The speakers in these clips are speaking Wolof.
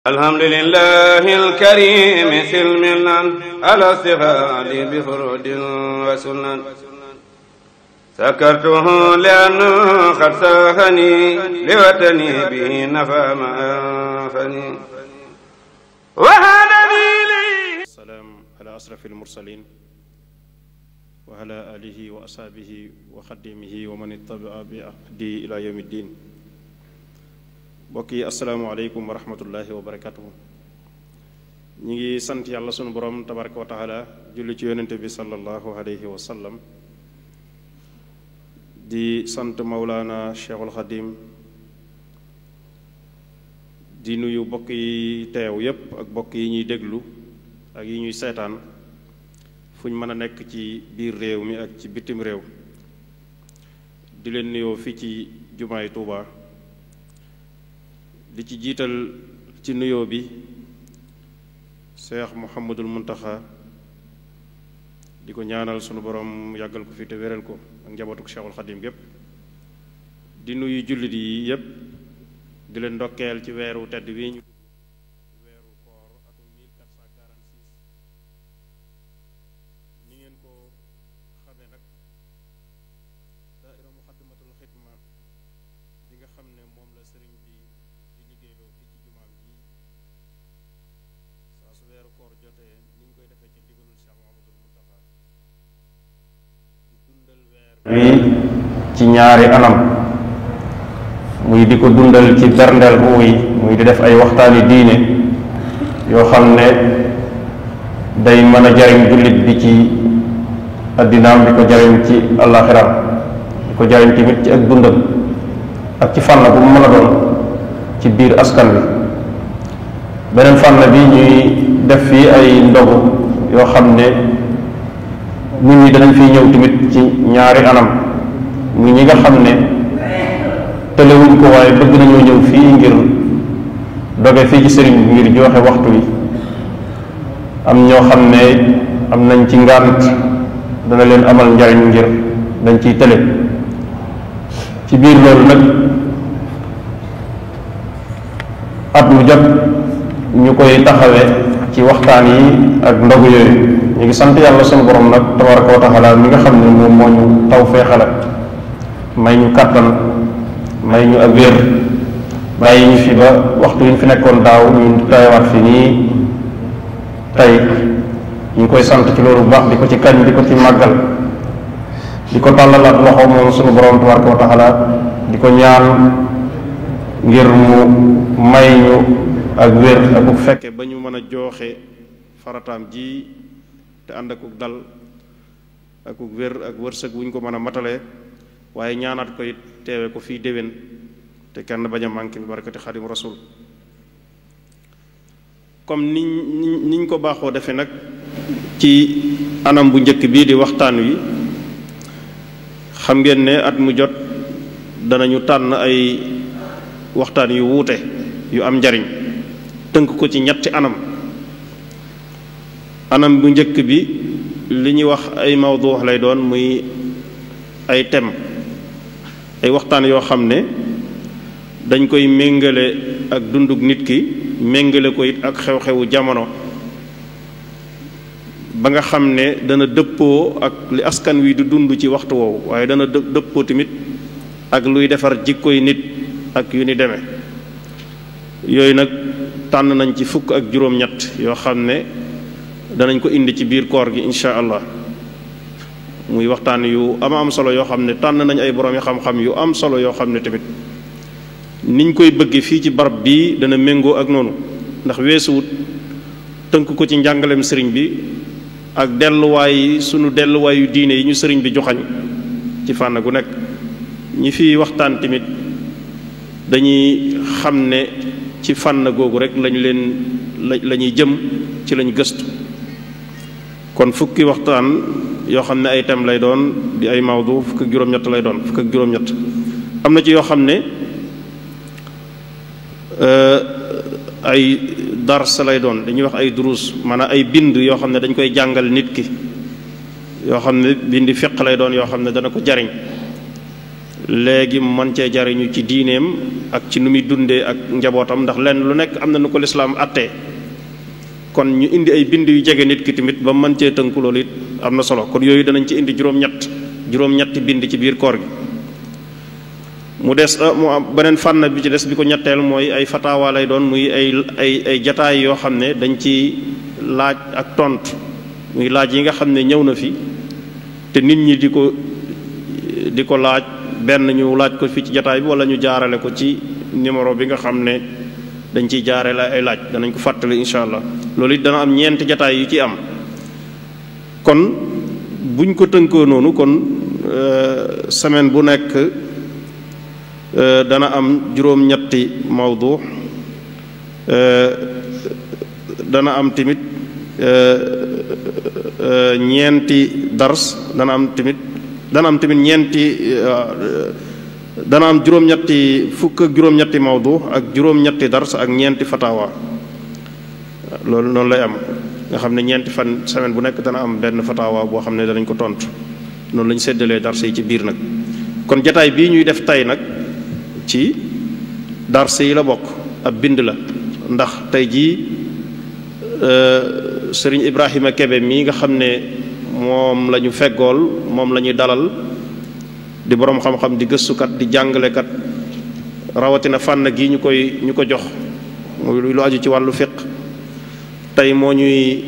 alhamdulillahi alkarimi silmilan ala sihadi bi furudin wa sunan sakartuhu lianna qad sahani liwatani bihi nafa ma anfani wa hadani li salaam ala asrafil mursalin wa ala alihi wa ashabihi wa xadimihi wa man ittaba'a bi ahdi ila yawmi ddin. mbokk yi asalaamaaleykum wa rahmatullahi wa barakatuhu. ñi ngi sant yàlla sunu borom tabaraka wa taala, julli ci yonente bi sallallahu alayhi wa sallam, di sant Mawlana Cheikhul Xadim, di nuyu bokk yi teew yépp ak bokk yi ñuy déglu ak yi ñuy seetaan fu ñu mën a nekk ci biir réew mi ak ci bitim réew, di leen nuyoo fii ci jumaay Tuuba, di ci jiital ci nuyoo bi Cheikh Mouhamadul Muntaxa, di ko ñaanal sunu borom yàggal ko fi te wéral ko ak njabootuk Cheikhul Xadim gépp, di nuyu jullit yi yépp, di leen ndokkeel ci weeru tedd wi ñu weeru koor atum 1446. ni ngeen ko xamee nag daaira Muxaddamatul Xidma bi nga xam ne moom la sëriñ bi di liggéeyloo fii ci jumaam ji saa su weeru koor jotee ni ñu koy defee ci ndigalul Cheikh Mouhamadul Muntaxa di dundal weer wi ci ñaari anam, muy di ko dundal ci berndeel bu muy di def ay waxtaani diine yoo xam ne day mën a jariñ jullit bi ci addinaam, di ko jariñ ci àllaaxiraam, di ko jariñ tamit ci ak dundam ak ci fànn bu mu mën a doon ci biir askan wi. beneen fànn bi ñuy def fii ay ndogu yoo xam ne nit ñi danañ fiy ñëw tamit ci ñaari anam, muy ñi nga xam ne tëlewuñ ko waaye bëgg nañoo ñëw fii ngir doge fii ci sëriñ bi ngir joxe waxtu wi. am ñoo xam ne am nañ ci ngànt dana leen amal njariñ ngir dañ ciy tële. ci biir loolu nag at mu jot ñu koy taxawe ci waxtaan yi ak ndogu yooyu. ñu ngi sant yàlla sunu borom nag tabaraka wa taala mi nga xam ne moom moo ñu taw feexale, may ñu kàttan, may ñu ak wér, bàyyi ñu fi ba waxtu yi ñu fi nekkoon daaw ñu tayawaat fi nii tey. ñu koy sant ci loolu bu baax, di ko ci kañ, di ko ci màggal, di ko tàllalaat loxo moom sunu borom tabaraka wa taala, di ko ñaan ngir mu may ñu ak wér ak bu fekkee ba ñu mën a jooxe farataam ji te ànd akuk dal akuk wér ak wërsëg wuñ ko mën a matalee, waaye ñaanaat ko it teewe ko fii déwén te kenn bañ a manqué bi barakati xadim rasul. comme niñ ko baaxoo defee nag ci anam bu njëkk bii di waxtaan wi, xam ngeen ne at mu jot danañu tànn ay waxtaan yu wuute yu am njariñ, tënk ko ci ñetti anam. anam bu njëkk bi li ñuy wax ay mawdu lay doon, muy ay thème, ay waxtaan yoo xam ne dañ koy méngale ak dundug nit ki, méngale ko it ak xew-xewu jamono, ba nga xam ne dana dëppoo ak li askan wi di dund ci waxtu woowu, waaye dana dëppoo tamit ak luy defar jikkoy nit ak yu ni demee. yooyu nag tànn nañ ci fukk ak juróom-ñett yoo xam ne danañ ko indi ci biir koor gi incha allah, muy waxtaan yu am solo yoo xam ne tànn nañ ay borom yi xam-xam yu am solo yoo xam ne tamit niñ koy bëgge fii ci barab bii dana méngoo ak noonu, ndax weesuwut tënk ko ci njàngaleem sëriñ bi ak delluwaay sunu delluwaayu diine yi ñu sëriñ bi joxañ ci fànn gu nekk. ñi fi waxtaan tamit dañuy xam ne ci fànn googu rek lañuy jëm, ci lañ gëstu. kon fukki waxtaan yoo xam ne ay thème lay doon, di ay mawdu, fukk ak juróom-ñett lay doon, fukk ak juróom-ñett. am na ci yoo xam ne ay dars lay doon, dañuy wax ay duruus, maanaam ay bind yoo xam ne dañ koy jàngal nit ki, yoo xam ne bindi fiq lay doon yoo xam ne dana ko jariñ. léegi mu mën cee jariñu ci diineem ak ci nu muy dundee ak njabootam, ndax lenn lu nekk am na nu ko lislaam attee. kon ñu indi ay bind yu jege nit ki tamit ba mën cee tënku loolu it am na solo. kon yooyu danañ ci indi juróom-ñetti bind ci biir koor gi. mu des mu am beneen fànn bi ci des bi ko ñetteel mooy ay fataawa lay doon, muy ay jataay yoo xam ne dañ ci laaj ak tontu, muy laaj yi nga xam ne ñëw na fi te nit ñi di ko laaj, benn ñu laaj ko fii ci jataay bi wala ñu jaarale ko ci numéro bi nga xam ne dañ ciy jaarale ay laaj, danañ ko fàttali incha allah. loolu it dana am ñeenti jataay yu ci am. kon buñ ko tënkoo noonu, kon semaine bu nekk dana am juróom-ñetti mawdu, dana am tamit ñeenti dars, dana am tamit ñeenti dana am juróom-ñetti fukk ak juróom-ñetti mawdu ak juróom-ñetti dars ak ñeenti fatawa. loolu noonu lay am, nga xam ne ñeenti fan semaine bu nekk dana am benn fatawa boo xam ne danañ ko tontu. noonu lañu séddalee dars yi ci biir nag. kon jataay bii ñuy def tey nag ci dars yi la bokk, ab bind la, ndax tey jii sëriñ Ibrahima Kebe mii nga xam ne moom la ñu feggool, moom la ñuy dalal, di boroom xam-xam, di gëstukat, di jàngalekat, rawatina fànn gi ñu ko jox muy lu aju ci wàllu fiq. tey moo ñuy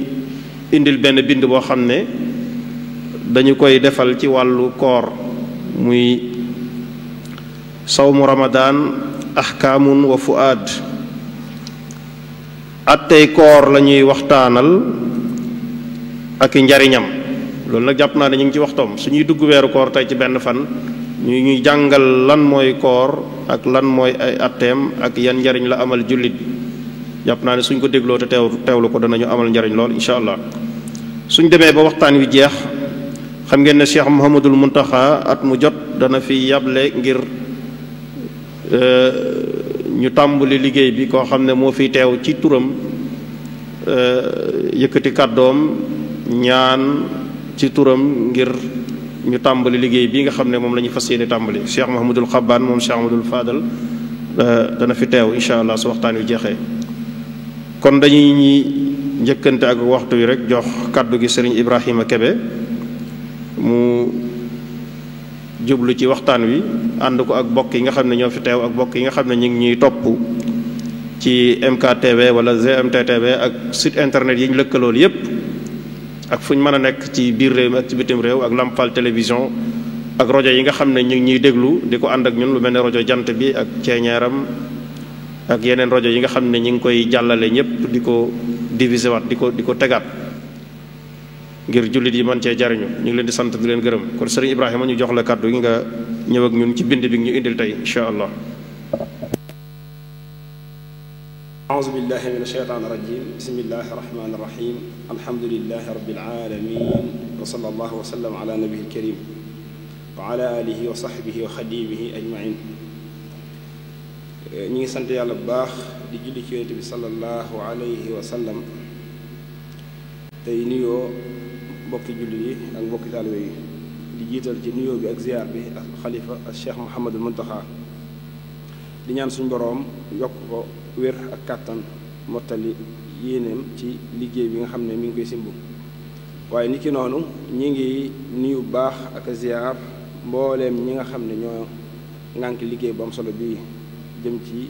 indil benn bind boo xam ne dañu koy defal ci wàllu koor, muy sawmu ramadaan ahkaamun wa fuaad. attey koor la ñuy waxtaanal ak i njariñam. loolu nag jàpp naa ne ñu ngi ci waxtoom. suñuy dugg weeru koor tey ci benn fan ñuy jàngal lan mooy koor ak lan mooy ay atteem ak yan njariñ la amal jullit bi. jàpp naa ne suñ ko dégloo te teewlu ko danañu amal njariñ lool incha allah. suñ demee ba waxtaan wi jeex, xam ngeen ne Cheikh Mouhamadul Muntaxa at mu jot dana fi yable ngir ñu tàmbali liggéey bi, koo xam ne moo fiy teew ci turam yëkkati kàddoom ñaan ci turam ngir ñu tàmbali liggéey bi nga xam ne moom la ñu fas yéene tàmbali. Cheikh Mouhamadul Xabbaan moom Cheikh Mouhamadul Fadal dana fi teew incha allah su waxtaan wi jeexee. kon dañuy njëkkante ak waxtu wi rek jox kàddu gi sëriñ Ibrahima Kebe mu jublu ci waxtaan wi, ànd ko ak bokk yi nga xam ne ñoo fi teew ak bokk yi nga xam ne ñu ngi ñuy topp ci MKTV wala GMTTV ak site internet yi ñu lëkkalool yépp, ak fu ñu mën a nekk ci biir réew mi ak ci bitim réew, ak Lampal télévision ak rajo yi nga xam ne ñu ngi ñuy déglu di ko ànd ak ñun, lu mel ne rajo Jant bi ak Ceeñeeram ak yeneen rajo yi nga xam ne ñu ngi koy jàllale ñëpp di ko diviser waat di ko tegaat ngir jullit yi mën cee jariñu. ñu ngi leen di sant di leen gërëm. kon sëriñ Ibrahima ñu jox la kàddu gi nga ñëw ak ñun ci bind bi ñu indil tey incha allah. a'uuzu billahi min ashaytaani rajim. bismillahi rahmaani rahim. alhamdulillahi rabbil alamin wa sallallahu wa sallam ala nabiyil karim wa ala alihi wa sahbihi wa xadimihi ajmain. ñi ngi sant yàlla bu baax di julli ci yonent bi sallallahu alayhi wa sallam, tey nuyoo mbokki julli yi ak mbokki taalibe yi, di jiital ci nuyoo bi ak ziyaar bi ak xalifa ak Cheikh Mouhamadul Muntaxa, di ñaan suñ boroom yokk ko wér ak kàttan, mottali yéeneem ci liggéey bi nga xam ne mi ngi koy simbu. waaye nit ki noonu ñi ngi nuyu bu baax ak ziyaar mbooleem ñi nga xam ne ñoo ngànk liggéey bu am solo bii jëm ci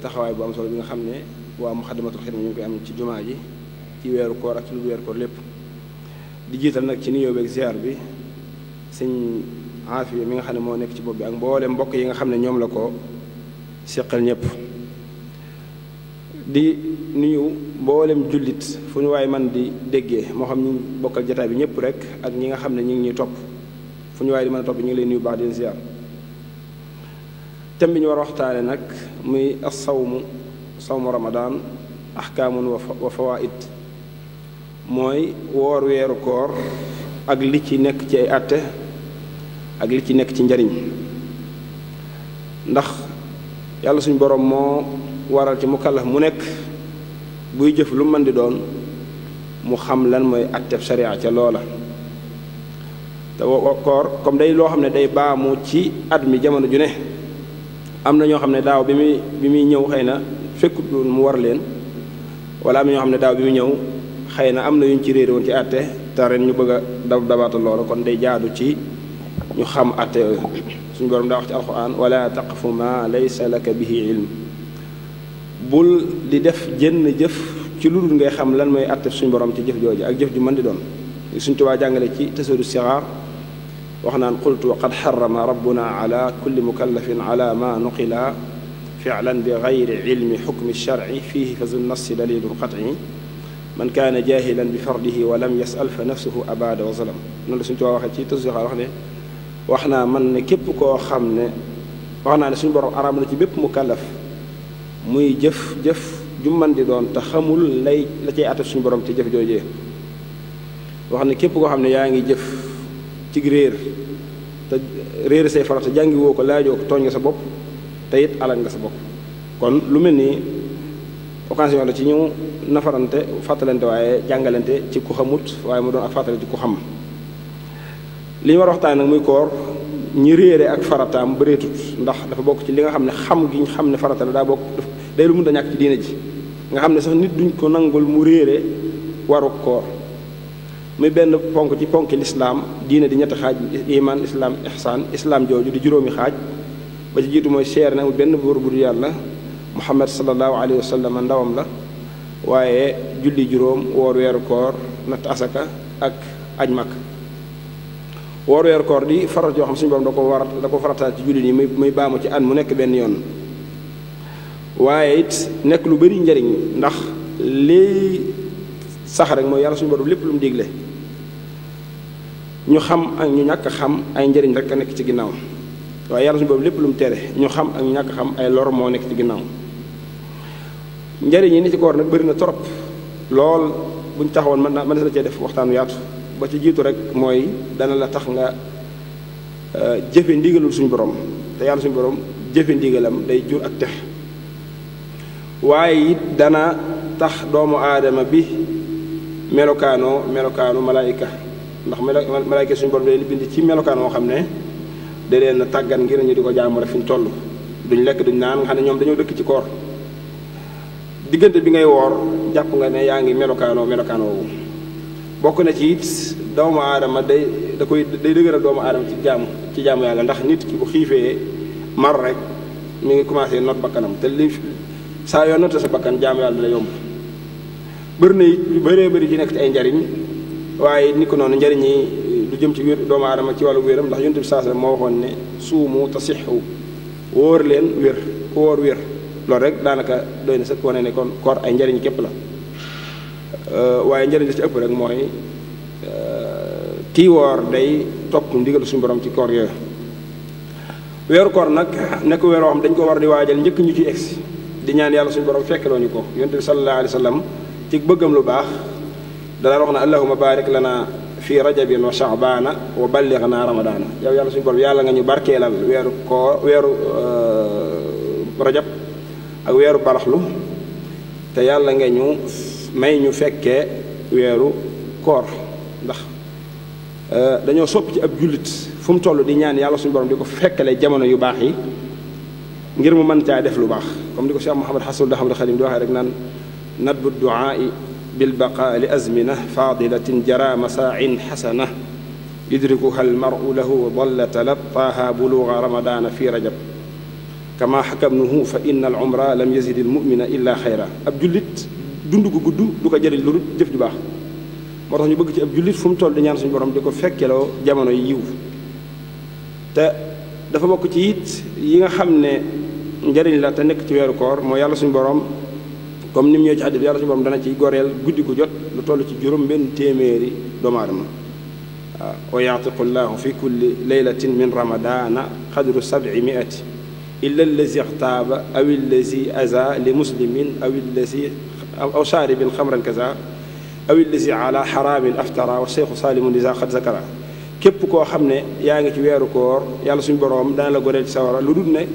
taxawaay bu am solo bi nga xam ne waa Muxaddamatul Xidma ñu ngi koy am ci jumaa ji ci weeru koor ak ci lu weeru koor lépp. di jiital nag ci nuyoo beeg ziar bi sëñ Aafiya mi nga xam ne moo nekk ci bopp bi ak mboolem mbokk yi nga xam ne ñoom la ko seqal ñëpp. di nuyu mboolem jullit fu ñu waaye man di déggee, moo xam ñu bokkal jataay bi ñëpp rek ak ñi nga xam ne ñu ngi ñuy topp fu ñu waaye di mën a topp ñu ngi leen nuyu baax di leen ziar. thème bi ñu war a waxtaane nag muy sawmu ramadaan ahkaamun wa fawaid, mooy woor weeru koor ak li ci nekk ci ay àtte ak li ci nekk ci njariñ. ndax yàlla suñu boroom moo waral ci mukallaf mu nekk buy jëf lu mën di doon mu xam lan mooy àtteb sharia ca loola. te koor comme day loo xam ne day baamu ci at mi jamono ju ne am na ñoo xam ne daaw bi muy ñëw xëy na fekkut mu war leen wala am na ñoo xam ne daaw bi muy ñëw xëy na am na yuñ ci réere woon ci àtte te ren ñu bëgg a dabaatal loolu kon day jaadu ci ñu xam àtte yooyu suñu borom daa wax ci alquran wala taqfu ma laysa laka bihi ilm bul di def jënn jëf ci lu dul ngay xam lan mooy àtte suñu borom ci jëf jooju ak jëf ju mën di doon suñ tubaa jàngale ci tasawudu sixaar wax naan qultu qad xarama rabbuna ala kulli mukallafin ala ma nuqila filan bi gayri ilmi xukmi sharci fihi fa zu nassi dalilun qatci man kaana jahilan bi fardihi wa lam yasal fa nafsuhu abada wa zalam noonu la suñu tubaa waxee ci tasawudu sixaar wax ne wax naa man ne képp koo xam ne wax naa ne suñu borom araam na ci bépp mukallaf muy jëf ju mën di doon te xamul lay la cay àtte suñu borom ci jëf joojee wax ne képp koo xam ne yaa ngi jëf ci réer te réer say farata jàngi woo ko laajoo ko tooñ nga sa bopp te it alal nga sa bopp kon lu mel nii occasion la ci ñu nafarante fàttalante waaye jàngalante ci ku xamut waaye mu doon ak fàttale ci ku xam li ñu war a waxtaan nag muy koor ñi réere ak farataam bëreetut ndax dafa bokk ci li nga xam ne xam gi ñu xam ne farata la daa bokk day lu mënta ñàkk ci diine ji nga xam ne sax nit duñ ko nangul mu réere waru koor muy benn ponk ci ponki lislaam diine di ñetti xaaj iman islaam ihsaan islaam jooju di juróomi xaaj ba ci jiitu mooy seere na mu benn buur bu dul yàlla muhammad sallallahu alayhi wa sallam ndawam la waaye julli juróom woor weeru koor natt asaka ak aj mag woor weeru koor di farat yoo xam suñu borom da ko farataal ci julli yi muy baamu ci an mu nekk benn yoon waaye it nekk lu bari njariñ ndax lii sax rek mooy yàlla suñu borom lépp lu mu digle ñu xam ak ñu ñàkk xam ay njariñ rek a nekk ci ginnaaw waaye yàlla suñu borom lépp lu mu tere ñu xam ak ñu ñàkk xam ay lor moo nekk ci ginnaaw njariñ yi ni ci koor nag bëri na trop lool buñ taxawoon mën na cee def waxtaanu yaatu ba ci jiitu rek mooy dana la tax nga jëfe ndigalul suñu borom te yàlla suñu borom jëfe ndigalam day jur ak tex waaye it dana tax doomu aadama bi melokaanu malaayika ndax malaayika suñu borom day bind ci melokaan moo xam ne da leen tàggat ngir ñu di ko jaamu rek fi ñu toll duñ lekk duñ naan nga xam ne ñoom dañoo dëkk ci koor diggante bi ngay woor jàpp nga ne yaa ngi melokaan woowu bokk na ci it doomu aadama day dëgëral doomu aadama ci jaamu yàlla ndax nit ki bu xiifee mar rek mi ngi commencé not bakkanam te li saa yoo noté sa bakkan jaamu yàlla la yomb bëri na it yu bëree bëri ci nekk ci ay njariñ waaye ni ko noonu njariñ yi du jëm ci wér doomu aadama ci wàllu wéram ndax yonent bi saa moo waxoon ne suumu tasixu wóor leen wér ku wóor wér loolu rek daanaka doy na sëkk wane ne kon koor ay njariñ képp la waaye njariñ la ci ëpp rek mooy kii woor day topp ndigal suñu borom ci koor yooyu weeru koor nag nekk weer woo xam dañ ko war di waajal njëkk ñu ci egsi di ñaan yàlla suñu borom fekkeloo ñu ko yonent bi sallallahu alayhi wa sallam ci bëggam lu baax danaa wax na allahuma barik lana fi rajabin wa sha'bana wa ballighna ramadana yow yàlla suñu borom yàlla nga ñu barkeelal weeru rajab ak weeru baraxlu te yàlla nga ñu may ñu fekkee weeru koor ndax dañoo sopp ci ab jullit fu mu toll di ñaan yàlla suñu borom di ko fekkale jamono yu baax yi ngir mu mën caa def lu baax comme di ko Cheikh Mouhamed Hassan Ahmad Khadim di waxee rek naan nadbu duaai bilbaqa li azmina fadilatin jara masaain xasana yudrikuha almaru lahu dalla talattaaha buluga ramadana fi rajab kama xakamnuhu fa inna al umra lam yazid al mumina illa xayra ab jullit dund gu gudd du ko jëriñ lu dul jëf ju baax moo tax ñu bëgg ci ab jullit fu mu toll di ñaan suñu borom di ko fekkeloo jamono yi yiw te dafa bokk ci it yi nga xam ne njëriñ la te nekk ci weeru koor mooy yàlla suñu borom comme ni mu ñëw ci xadis yàlla suñu borom dana ci goreel guddi gu jot lu toll ci juróom benn téeméeri doomu aadama waaw wa yaatiqu llahu fi kulli laylatin min ramadana qadru 700 illa allazi ixtaaba aw allazi aza li muslimin aw shaaribin xamran kaza aw allazi ala xaraamin aftara wa cheikhu saalimun lisa xad zakara képp koo xam ne yaa ngi ci weeru koor yàlla suñu boroom dana la goreel ci sawara lu dul ne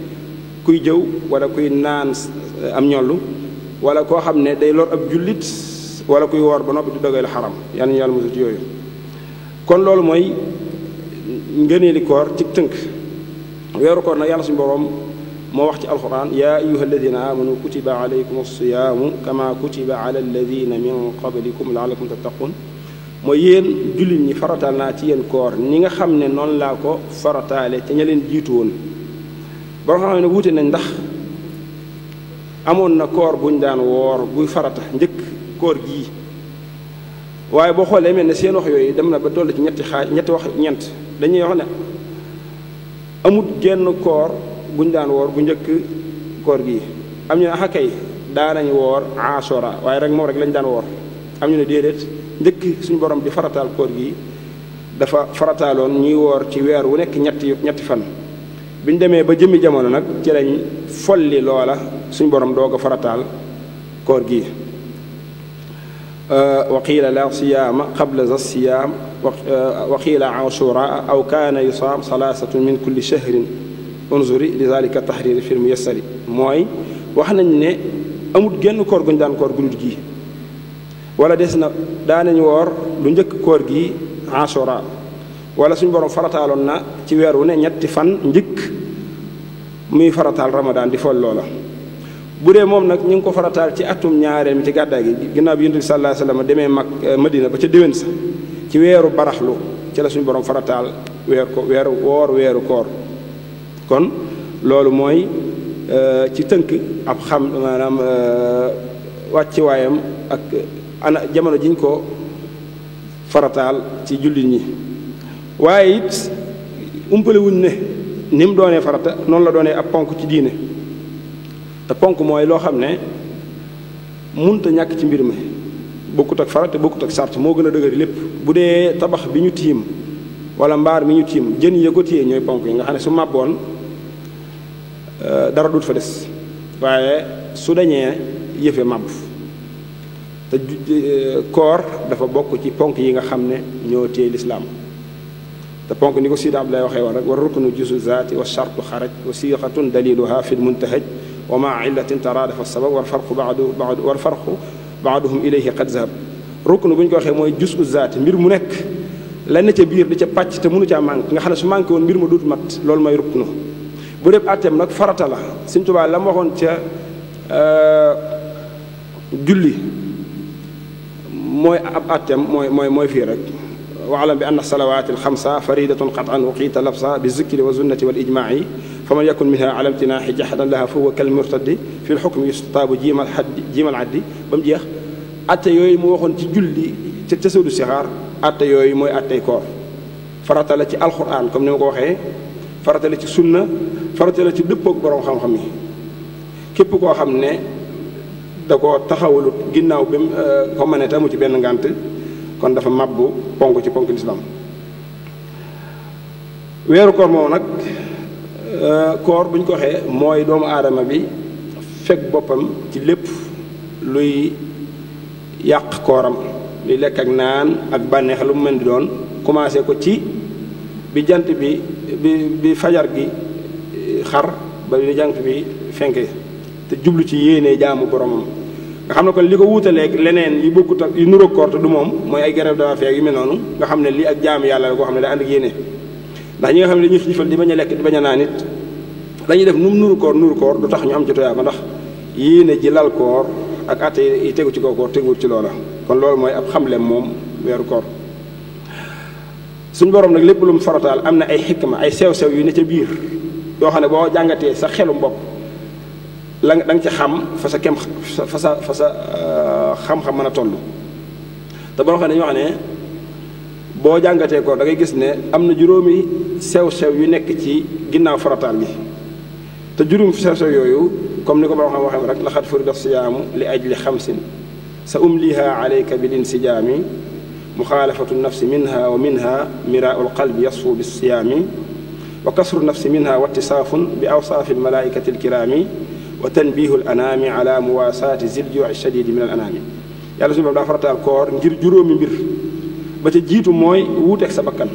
kuy jëw wala kuy naan am ñollu wala koo xam ne day lor ab jullit wala kuy woor ba noppi di dogee la xaram yal na yàlla musul ci yooyu kon loolu mooy ngëneeli koor ci tënk. weeru koor nag yàlla suñu boroom moo wax ci alquran yaa ayuha alladina amanu kutiba alaykum alsiyaamu kama kutiba ala alladina min qablikum laalakum tattaqun mooy yéen jullit ñi farataal naa ci yéen koor ni nga xam ne noonu laa ko farataale ca ña leen jiitu woon. boo xam ne wuute nañ ndax amoon na koor buñ daan woor buy farata njëkk koor gii waaye boo xoolee mel ne seen wax yooyu dem na ba toll ci ñetti wax ñeent dañuy wax ne amut genn koor buñ daan woor bu njëkk koor gii. am ñu ne axakay daanañ woor asura waaye rek moom rek lañ daan woor. am ñu ne déedéet njëkk suñu borom di farataal koor gi dafa farataaloon ñuy woor ci weer wu nekk ñetti fan. biñ demee ba jëmmi jamono nag ci lañ folli loola suñu borom doog a farataal koor gi. wa qiila la siyaama qabla za siyaam wa qiila ashura aw kaana yusaam salaasatun min kulli shahrin unzuri li zalika tahriri fil muyassari mooy wax nañ ne amut genn koor guñ daan koor gu dul gi wala des na daanañ woor lu njëkk koor gi ashura wala suñu borom farataaloon na ci weer wu ne ñetti fan njëkk muy farataal ramadaan di fol loola. bu dee moom nag ñu ngi ko farataal ci atum ñaareel mi ci gàddaay gi ginnaaw bi yonent bi sallallahu alayhi wasallam demee Madina ba ca déwén sa ci weeru baraxlu ci la suñu borom farataal weeru koor. kon loolu mooy ci tënk ab xam maanaam wàcci waayam ak ana jamono jiñ ko farataal ci jullit ñi. waaye it umpale wuñ ne ni mu doonee farata noonu la doonee ab ponk ci diine te ponk mooy loo xam ne munta ñàkk ci mbir mi bokkut ak farata bokkut ak sart moo gën a dëgëri lépp. bu dee tabax bi ñu tiim wala mbaar mi ñu tiim jën ya ko téye ñooy ponk yi nga xam ne su màbboon dara dut fa des waaye su dañee yëfe màbb te koor dafa bokk ci ponk yi nga xam ne ñoo téye lislaam te ponk ni ko Sidi Abdoulaye waxee woon rek war ruknu juzu zaati wa shartu xaraj wa siixatun daliluha fi lmuntahaj wa maa illatin taraadafa sabab war farqu baaduhum ilayhi qad zahab. ruknu bu ñu ko waxee mooy juzu zaati mbir mu nekk lan ca biir di ca pàcc te mënu caa manqué nga xam ne su manqué woon mbir ma dut mat loolu mooy ruknu. bu dee àtteem nag farata la Sëñ Tuubaa la mu waxoon ca julli mooy ab àtteem mooy fii rek. waalam bi anna salawaati alxamsa faridatun qatan uqiita labsa bi zikri wa sunnati wal ijmaai fa man yakun minha ala imtinaaxi jaxadan laha fa huwa kal murtaddi fi lxukmi yustaabu jiimal addi ba mu jeex. atte yooyu mu waxoon ci julli ca tasawudu sixaar atte yooyu mooy attey koor. farata la ci alquran comme ni ma ko waxee farata la ci sunna farata la ci dëppoog borom xam-xam yi képp koo xam ne da ko taxawalut ginnaaw bi mu ko mënee te amu ci benn ngànt kon dafa mabbu ponk ci ponk lislaam. weeru koor moom nag koor bu ñu ko waxee mooy doomu aadama bi fekk boppam ci lépp luy yàq kooram luy lekk ak naan ak bànneex lu mu mën di doon commencé ko ci bi jant bi fajar gi xar ba bi jant bi fenke te jublu ci yéene jaamu boromam nga xam ne kon li ko wuutaleeg leneen yi bokkut ak yu nuroog koor te du moom mooy ay grève de la faim yu mel noonu nga xam ne lii ak jaamu yàlla la koo xam ne day ànd ak yéene. ndax ñi nga xam ne dañuy xiifal di bañ a lekk di bañ a naan it dañuy def nu mu nuru koor du tax ñu am ci toyaa ba ndax yéene ji lal koor ak atte yi tegu ci kaw koor teguwul ci loola. kon loolu mooy ab xamle moom weeru koor suñ borom nag lépp lu mu farataal am na ay xikma ay sew-sew yu ne ca biir yoo xam ne boo jàngatee sa xelum bopp la da nga ci xam fa sa xam-xam mën a toll. te boo xam ne dañoo xam ne boo jàngatee ko da ngay gis ne am na juróomi sew-sew yu nekk ci ginnaaw farataal gi te juróom sew-sew yooyu comme ni ko boo xam waxee rek laxat furida siyaamu li ajli xamsin sa umliha alayka bil insijaami muxaalafatu nafsi minha wa minha miraau lqalbi yasfu bilsiyaami wa kasru nafsi minha wa ittisaafun bi awsaafi almalaikati alkiraami wa tanbihu al anaami ala muwaasaati zil juuci shadidi min al anaami. yàlla suñu borom daa farataal koor ngir juróomi mbir ba ca jiitu mooy wuuteeg sa bakkan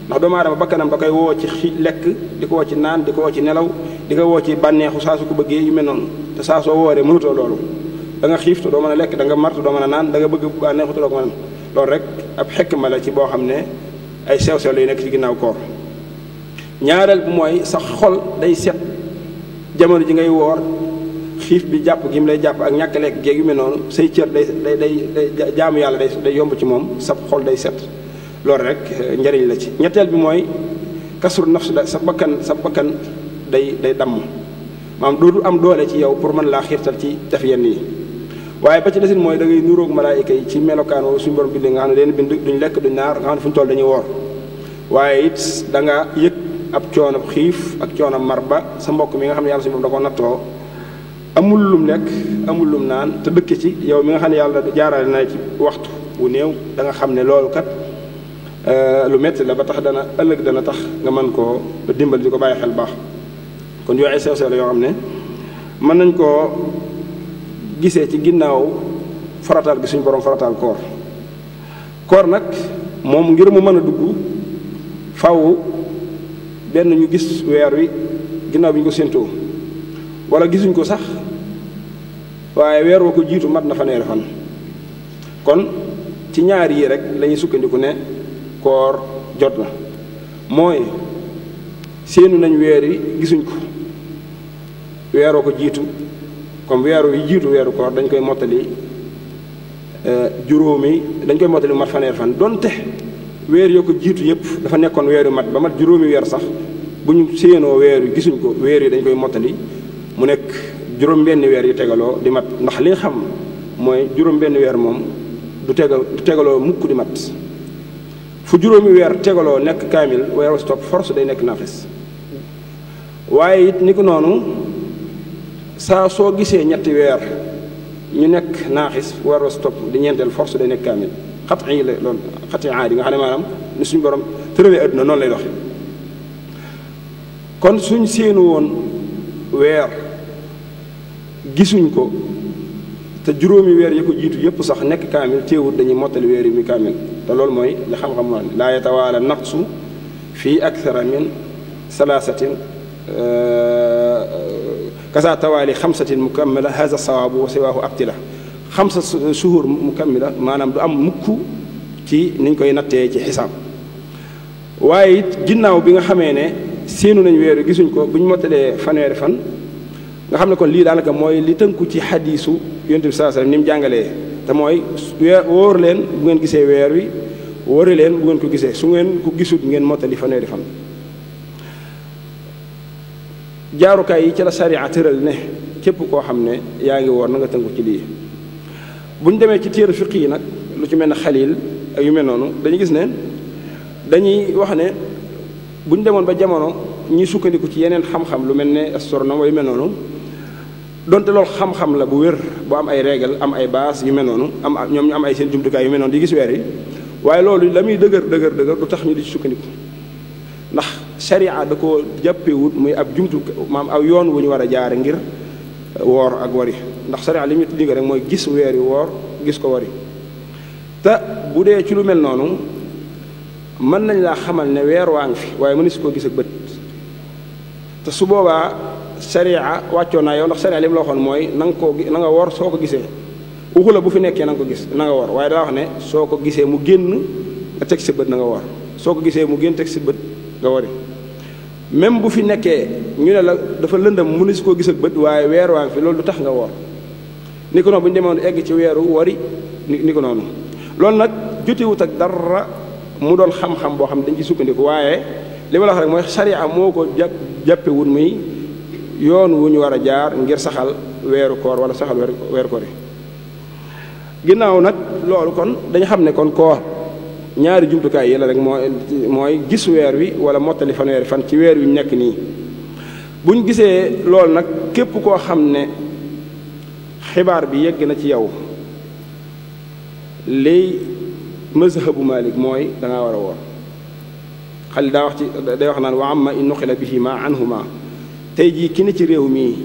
ndax doomu aadama bakkanam da koy woo ci lekk di ko woo ci naan di ko woo ci nelaw di ko woo ci bànneexu saa su ko bëggee yu mel noonu te saa soo wooree mënutoo loolu da nga xiif te doo mën a lekk da nga mar te doo mën a naan da nga bëgg bànneexu te doo ko mën loolu rek ab xekma la ci boo xam ne ay sew-sew yu nekk ci ginnaaw koor. ñaareel bi mooy sa xol day set jamono ji ngay woor xiif bi jàpp gi mu lay jàpp ak ñàkk lekk géeg yu mel noonu say cër day jaamu yàlla day yomb ci moom sa xol day set loolu rek njariñ la ci. ñetteel bi mooy kasru nafs sa bakkan day damm maanaam dootu am doole ci yow pour mën laa xiirtal ci def yenn yi. waaye ba ci desin mooy da ngay nuróog malaayika yi ci melokaan woo suñu borom bindee nga xam ne leen bind duñ lekk duñ naar nga xam ne fu ñu toll dañuy woor waaye it da nga yëg ab coono xiif ak coono mar ba sa mbokk mi nga xam ne yàlla suñu borom da ko nattoo amul lum lekk amul lum naan te dëkk ci yow mi nga xam ne yàlla jaarale na ci waxtu wu néew da nga xam ne loolu kat lu metti la ba tax ëllëg dana tax nga mën koo dimbal di ko bàyyi xel baax. kon yooyu ay sew-sew la yoo xam ne mën nañ koo gisee ci ginnaaw farataal gi suñu borom farataal koor nag moom ngir mu mën a dugg faw benn ñu gis weer wi ginnaaw bi ñu ko séentoo wala gisuñ ko sax waaye weer woo ko jiitu mat na fanweeri fan kon ci ñaar yi rek lañuy sukkandiku ne koor jot na mooy séenu nañ weer wi gisuñ ko weeroo ko jiitu comme weeru yi jiitu weeru koor dañ koy mottali dañ koy mottali mat fanweeri fan donte weer yoo ko jiitu yëpp dafa nekkoon weer yu mat ba mat juróomi weer sax bu ñu séenoo weer yu gisuñ ko weer yi dañ koy mottali mu nekk juróom-benni weer yu tegaloo di mat ndax li nga xam mooy juróom-benni weer moom du tegaloo mukk di mat fu juróomi weer tegaloo nekk kaamil weer wa stop force day nekk naafis waaye it ni ko noonu saa soo gisee ñetti weer ñu nekk naaxis weer wa stop di ñeenteel force day nekk kaamil xat yi la loolu xat yi aadi nga xam ne maanaam ni suñu borom tëralee adduna noonu lay doxe kon suñ séenu woon weer gisuñ ko te juróomi weer yi ko jiitu yëpp sax nekk kaamil téewut dañuy mottali weer yi muy kaamil te loolu mooy li xam-xam moo ne laa yatawaala naqsu fii akthara min salaasatin kasa tawaali xamsatin mukammila haza sawaabu wa siwaahu abtila xamsa suhur mukammila maanaam du am mukk ci niñ koy nattee ci xisaab waaye it ginnaaw bi nga xamee ne séenu nañ weeru gisuñ ko bu ñu mottalee fanweeri fan nga xam ne kon lii daanaka mooy li tënku ci xadiisu yonent bi sallallahu alayhi wasallam ni mu jàngalee te mooy wóor leen bu ngeen gisee weer wi wóore leen bu ngeen ko gisee su ngeen ko gisut ngeen mottali fanweeri fan jaarukaay yi ci la sariya tëral ne képp koo xam ne yaa ngi woor na nga tënku ci lii bu ñu demee ci téere fiq yi nag lu ci mel ne xalil ak yu mel noonu dañuy gis ne dañuy wax ne bu ñu demoon ba jamono ñuy sukkandiku ci yeneen xam-xam lu mel ne astronome yu mel noonu donte loolu xam-xam la bu wér bu am ay règle am ay base yu mel noonu ñoom ñu am ay seen jumtukaay yu mel noonu di gis weer yi waaye loolu la muy dëgër du tax ñu di ci sukkandiku ndax sharia da ko jàppewut muy ab jumtu maam aw yoon wu ñu war a jaare ngir woor ak wari ndax sharia li ñu digg rek mooy gis weer yi woor gis ko wari te bu dee ci lu mel noonu mën nañ laa xamal ne weer waa ngi fi waaye mënu si koo gis ak bët te su boobaa sharia wàccoo naa yow ndax sharia li mu la waxoon mooy na nga woor soo ko gisee waxu la bu fi nekkee na nga ko gis na nga woor waaye daa wax ne soo ko gisee mu génn nga teg si bët na nga woor soo ko gisee mu génn teg si bët nga wari même bu fi nekkee ñu ne la dafa lëndam mënu si koo gis ak bët waaye weer waa ngi fi loolu du tax nga woor ni ko noonu bu ñu demoon egg ci weeru wari ni ko noonu loolu nag jotewut ak dara mu doon xam-xam boo xam ne dañ ci sukkandiku waaye li ma la wax rek mooy sariya moo ko jàppewut muy yoon wu ñu war a jaar ngir saxal weeru koor wala saxal weeru koor yi ginnaaw nag loolu kon dañu xam ne kon koor ñaari jumtukaay yi la rek mooy gis weer wi wala mottali fanweeri fan ci weer wi ñu nekk nii buñ gisee loolu nag képp koo xam ne xibaar bi yegg na ci yow liy mazhabu Malik mooy dangaa war a woor xali daa wax ci day wax naan wa amma in nuqila bihi ma anhuma tey jii ki ne ci réew mii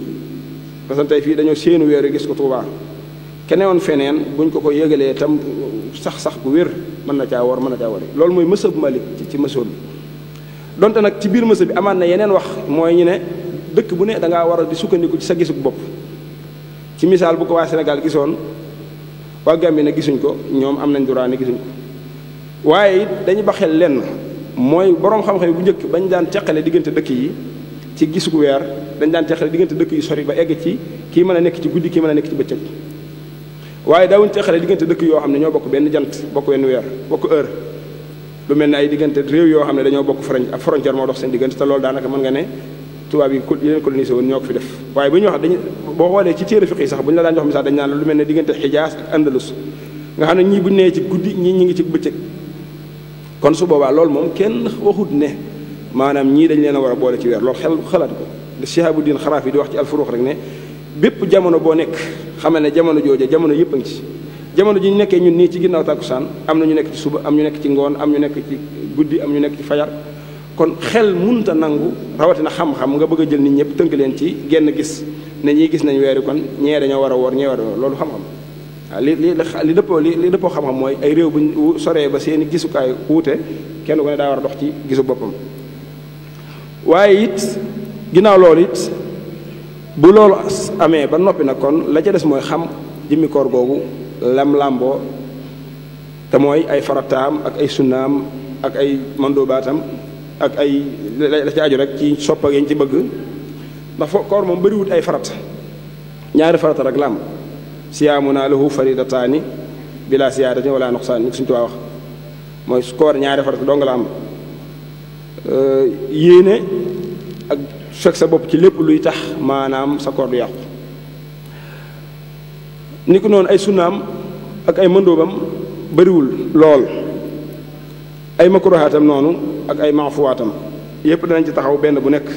parce que tey fii dañoo séenu weer wi gis ko Tuubaa kenewoon feneen buñ ko yëgalee tam sax bu wér mën na caa woor mën na caa wari loolu mooy mazhabu Malik ci mazhab bi donte nag ci biir mazhab bi amaat na yeneen wax mooy ñu ne dëkk bu ne dangaa war a di sukkandiku ci sa gisug bopp ci misaal bu ko waa Sénégal gisoon waa Gambie ne gisuñ ko ñoom am nañ droit ne gisuñ ko waaye it dañu ba xel lenn mooy boroom xam-xam bu njëkk bañ daan teqale diggante dëkk yi ci gisu weer dañ daan teqale diggante dëkk yu sori ba egg ci kii mën a nekk ci guddi kii mën a nekk ci bëccëg waaye daawuñ teqale diggante dëkk yoo xam ne ñoo bokk benn jant bokk wenn weer bokk heure lu mel ne ay diggante réew yoo xam ne dañoo bokk ab frontière moo dox seen diggante te loolu daanaka mën nga ne tubaab yi leen colonisé woon ñoo ko fi def waaye bu ñu wax dañu boo xoolee ci téere fiq yi sax bu ñu la daan jox misaal dañ naan lu mel ne diggante Xijaas ak Andalus nga xam ne ñii bu ñu nee ci guddi ñii ñi ngi ci bëccëg kon su boobaa loolu moom kenn waxut ne maanaam ñii dañ leen a war a boole ci weer loolu xalaat ko de Shihabuddin Xaraafi di wax ci alfuruux rek ne bépp jamono boo nekk xamal ne jamono jooja jamono yëpp a ngi ci jamono ji ñu nekkee ñun nii ci ginnaaw tàkkusaan am na ñu nekk ci suba am ñu nekk ci ngoon am ñu nekk ci guddi am ñu nekk ci fajar kon xel munta nangu rawatina xam-xam nga bëgg a jël nit ñëpp tënk leen ci genn gis ne ñii gis nañ weeri kon ñee dañoo war a woor ñee war a woor loolu xam-xam waaw li dëppoo xam-xam mooy ay réew buñ soree ba seeni gisukaay wuute kenn ku ne daa war a dox ci gisu boppam waaye it ginnaaw loolu it bu loolu amee ba noppi nag kon la ca des mooy xam jëmmi koor googu lam làmboo te mooy ay farataam ak ay sunnaam ak ay mandobaatam ak ay la ci aju rek ci soppa yañ ci bëgg ndax koor moom bëriwut ay farat ñaari farata rek la am siyaamuna lahu faridataani bila siyaadatin wala nuqsaan ni suñu tuwaa wax mooy koor ñaari farata dong la am yéene ak fekk sa bopp ci lépp luy tax maanaam sa koor du yàqu ni ko noonu ay sunnaam ak ay mëndoobam bëriwul lool ay makruhaatam noonu ak ay maafuwaatam yépp danañ ci taxaw benn bu nekk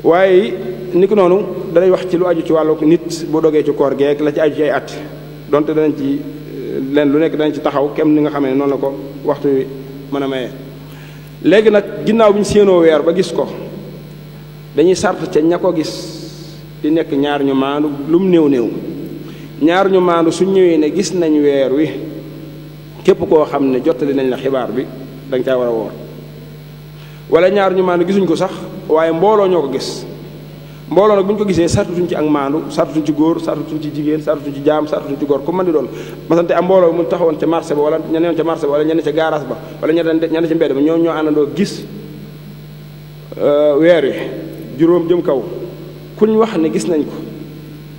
waaye ni ko noonu danay wax ci lu aju ci wàllu nit bu dogee ci koor geek la ci aju ci ay at donte danañ ci leen lu nekk danañ ci taxaw kem ni nga xam ne noonu la ko waxtu wi mën a maye léegi nag ginnaaw bi ñu séenoo weer ba gis ko dañuy sart ca ña ko gis di nekk ñaar ñu maandu lu mu néew néew ñaar ñu maandu suñ ñëwee ne gis nañ weer wi képp koo xam ne jottali nañ la xibaar bi da nga caa war a woor wala ñaar ñu maandu gisuñ ko sax waaye mbooloo ñoo ko gis mbooloo nag bu ñu ko gisee sartutuñ ci ak maandu sartutuñ ci góor sartutuñ ci jigéen sartutuñ ci jaam sartutuñ ci góor ku mën di doon masante am mbooloo mu taxawoon ca marché ba wala ña newoon ca marché ba wala ñenn ca garage ba wala ñenn ca mbedd ba ñoo àndandoo gis weer wi juróom jëm kaw kuñ wax ne gis nañ ko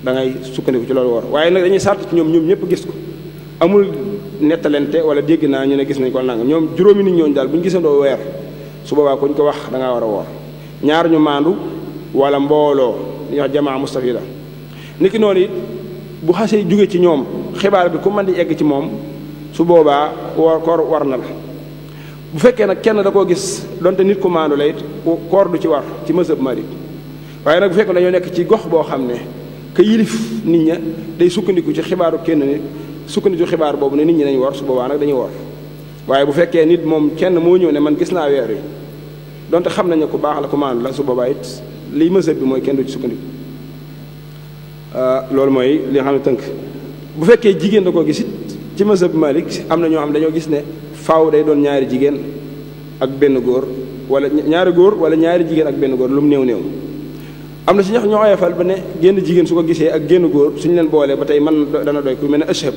da ngay sukkandiku ci loolu woor waaye nag dañuy sart ci ñoom ñëpp gis ko amul nettalente wala dégg naa ñu ne gis nañ ko nanga ñoom juróomi nit ñooñu daal bu ñu gisandoo weer su boobaa kuñ ko wax da ngaa war a woor ñaar ñu maandu wala mbooloo li ñuy wax jamaa mustafida niki noonu it bu xasee jóge ci ñoom xibaar bi ku mën di egg ci moom su boobaa koor war na la bu fekkee nag kenn da koo gis donte nit ku maandu la it koor du ci war ci mazhab Maalik waaye nag bu fekkee dañoo nekk ci gox boo xam ne ka yilif nit ña day sukkandiku ci xibaaru kenn nit sukkandiku ci xibaar boobu ne nit ñi nañ wor su boobaa nag dañuy wor waaye bu fekkee nit moom kenn moo ñëw ne man gis naa weer wi donte xam nañ ne ku baax la ku maandu la su boobaa it liy mazhab bi mooy kenn du ci sukkandiku loolu mooy li nga xam ne tënk bu fekkee jigéen da koo gis it ci mazhab Maalik am na ñoo xam dañoo gis ne faaw day doon ñaari jigéen ak benn góor wala ñaari góor wala ñaari jigéen ak benn góor lu mu néew néew am na si ñax ñoo oyofal ba ne génn jigéen su ko gisee ak génn góor suñu leen boolee ba tey man dana doy ku mel ne Ashhab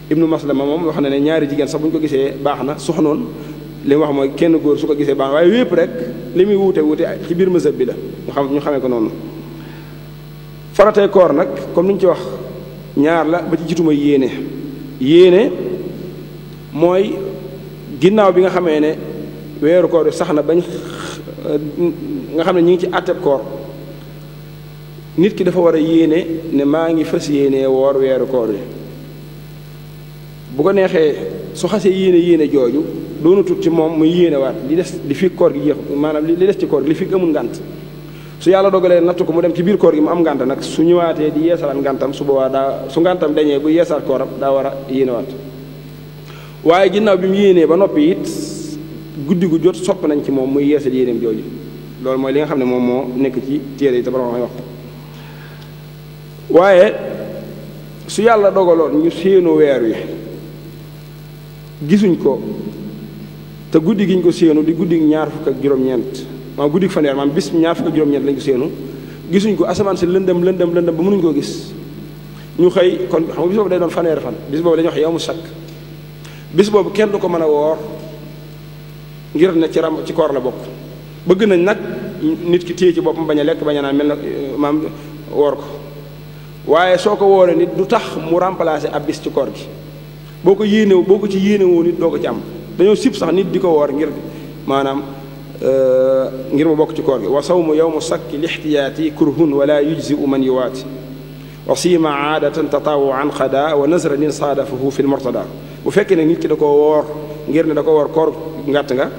ibnu Maslama moom wax na ne ñaari jigéen sax bu ñu ko gisee baax na soxnoon li mu wax mooy kenn góor su ko gisee baax na waaye wépp rek li muy wuute ci biir mazhab bi la ñu xamee ko noonu faratay koor nag comme ni ñu ci wax ñaar la ba ci jituma yéene mooy ginnaaw bi nga xamee ne weeru koor bi sax na bañ nga xam ne ñi ngi ci àtteb koor nit ki dafa war a yéene ne maa ngi fas yéene woor weeru koor bi bu ko neexee su xasee yéene jooju doonu tut ci moom muy yéene waat li des li fi koor gi jeex maanaam li des ci koor gi li fi amul ngànt su yàlla dogalee natt ko mu dem ci biir koor gi mu am ngànt nag su ñëwaatee di yeesalaat ngàntam su boobaa su ngàntam dañee bu yeesalaat kooram daa war a yéene waat waaye ginnaaw bi mu yéenee ba noppi it guddi gu jot sopp nañ ci moom muy yeesal yéeneem jooju loolu mooy li nga xam ne moom moo nekk ci téere yi te borom wax waaye su yàlla dogaloon ñu séenu weer wi gisuñ ko te guddi gi ñu ko séenu di guddi ñaar fukk ak juróom-ñeent maanaam guddi fanweer maanaam bis ñaar fukk ak juróom-ñeent lañ ko séenu gisuñ ko asamaan si lëndëm ba mënuñ koo gis ñu xëy kon xam nga bis boobu day doon fanweeri fan bis boobu dañuy wax yow mu sakk bis boobu kenn du ko mën a woor ngir ne ci koor la bokk. bëgg nañ nag nit ki téye ci boppam bañ a lekk bañ a naan mel na maam woor ko waaye soo ko wooree nit du tax mu remplacer ab bis ci koor gi boo ko ci yéenewoo nit doo ko ci am. dañoo sib sax nit di ko woor ngir maanaam ngir mu bokk ci koor gi. wa sawmu yawmu sakki lixtiyaati kurhun wala yujziu man yuwaati wa siima aadatan tatawuan xada wa nasranin saadafahu fi lmurtada. bu fekkee ne nit ki da koo woor ngir ne da ko woor koor ngàtt nga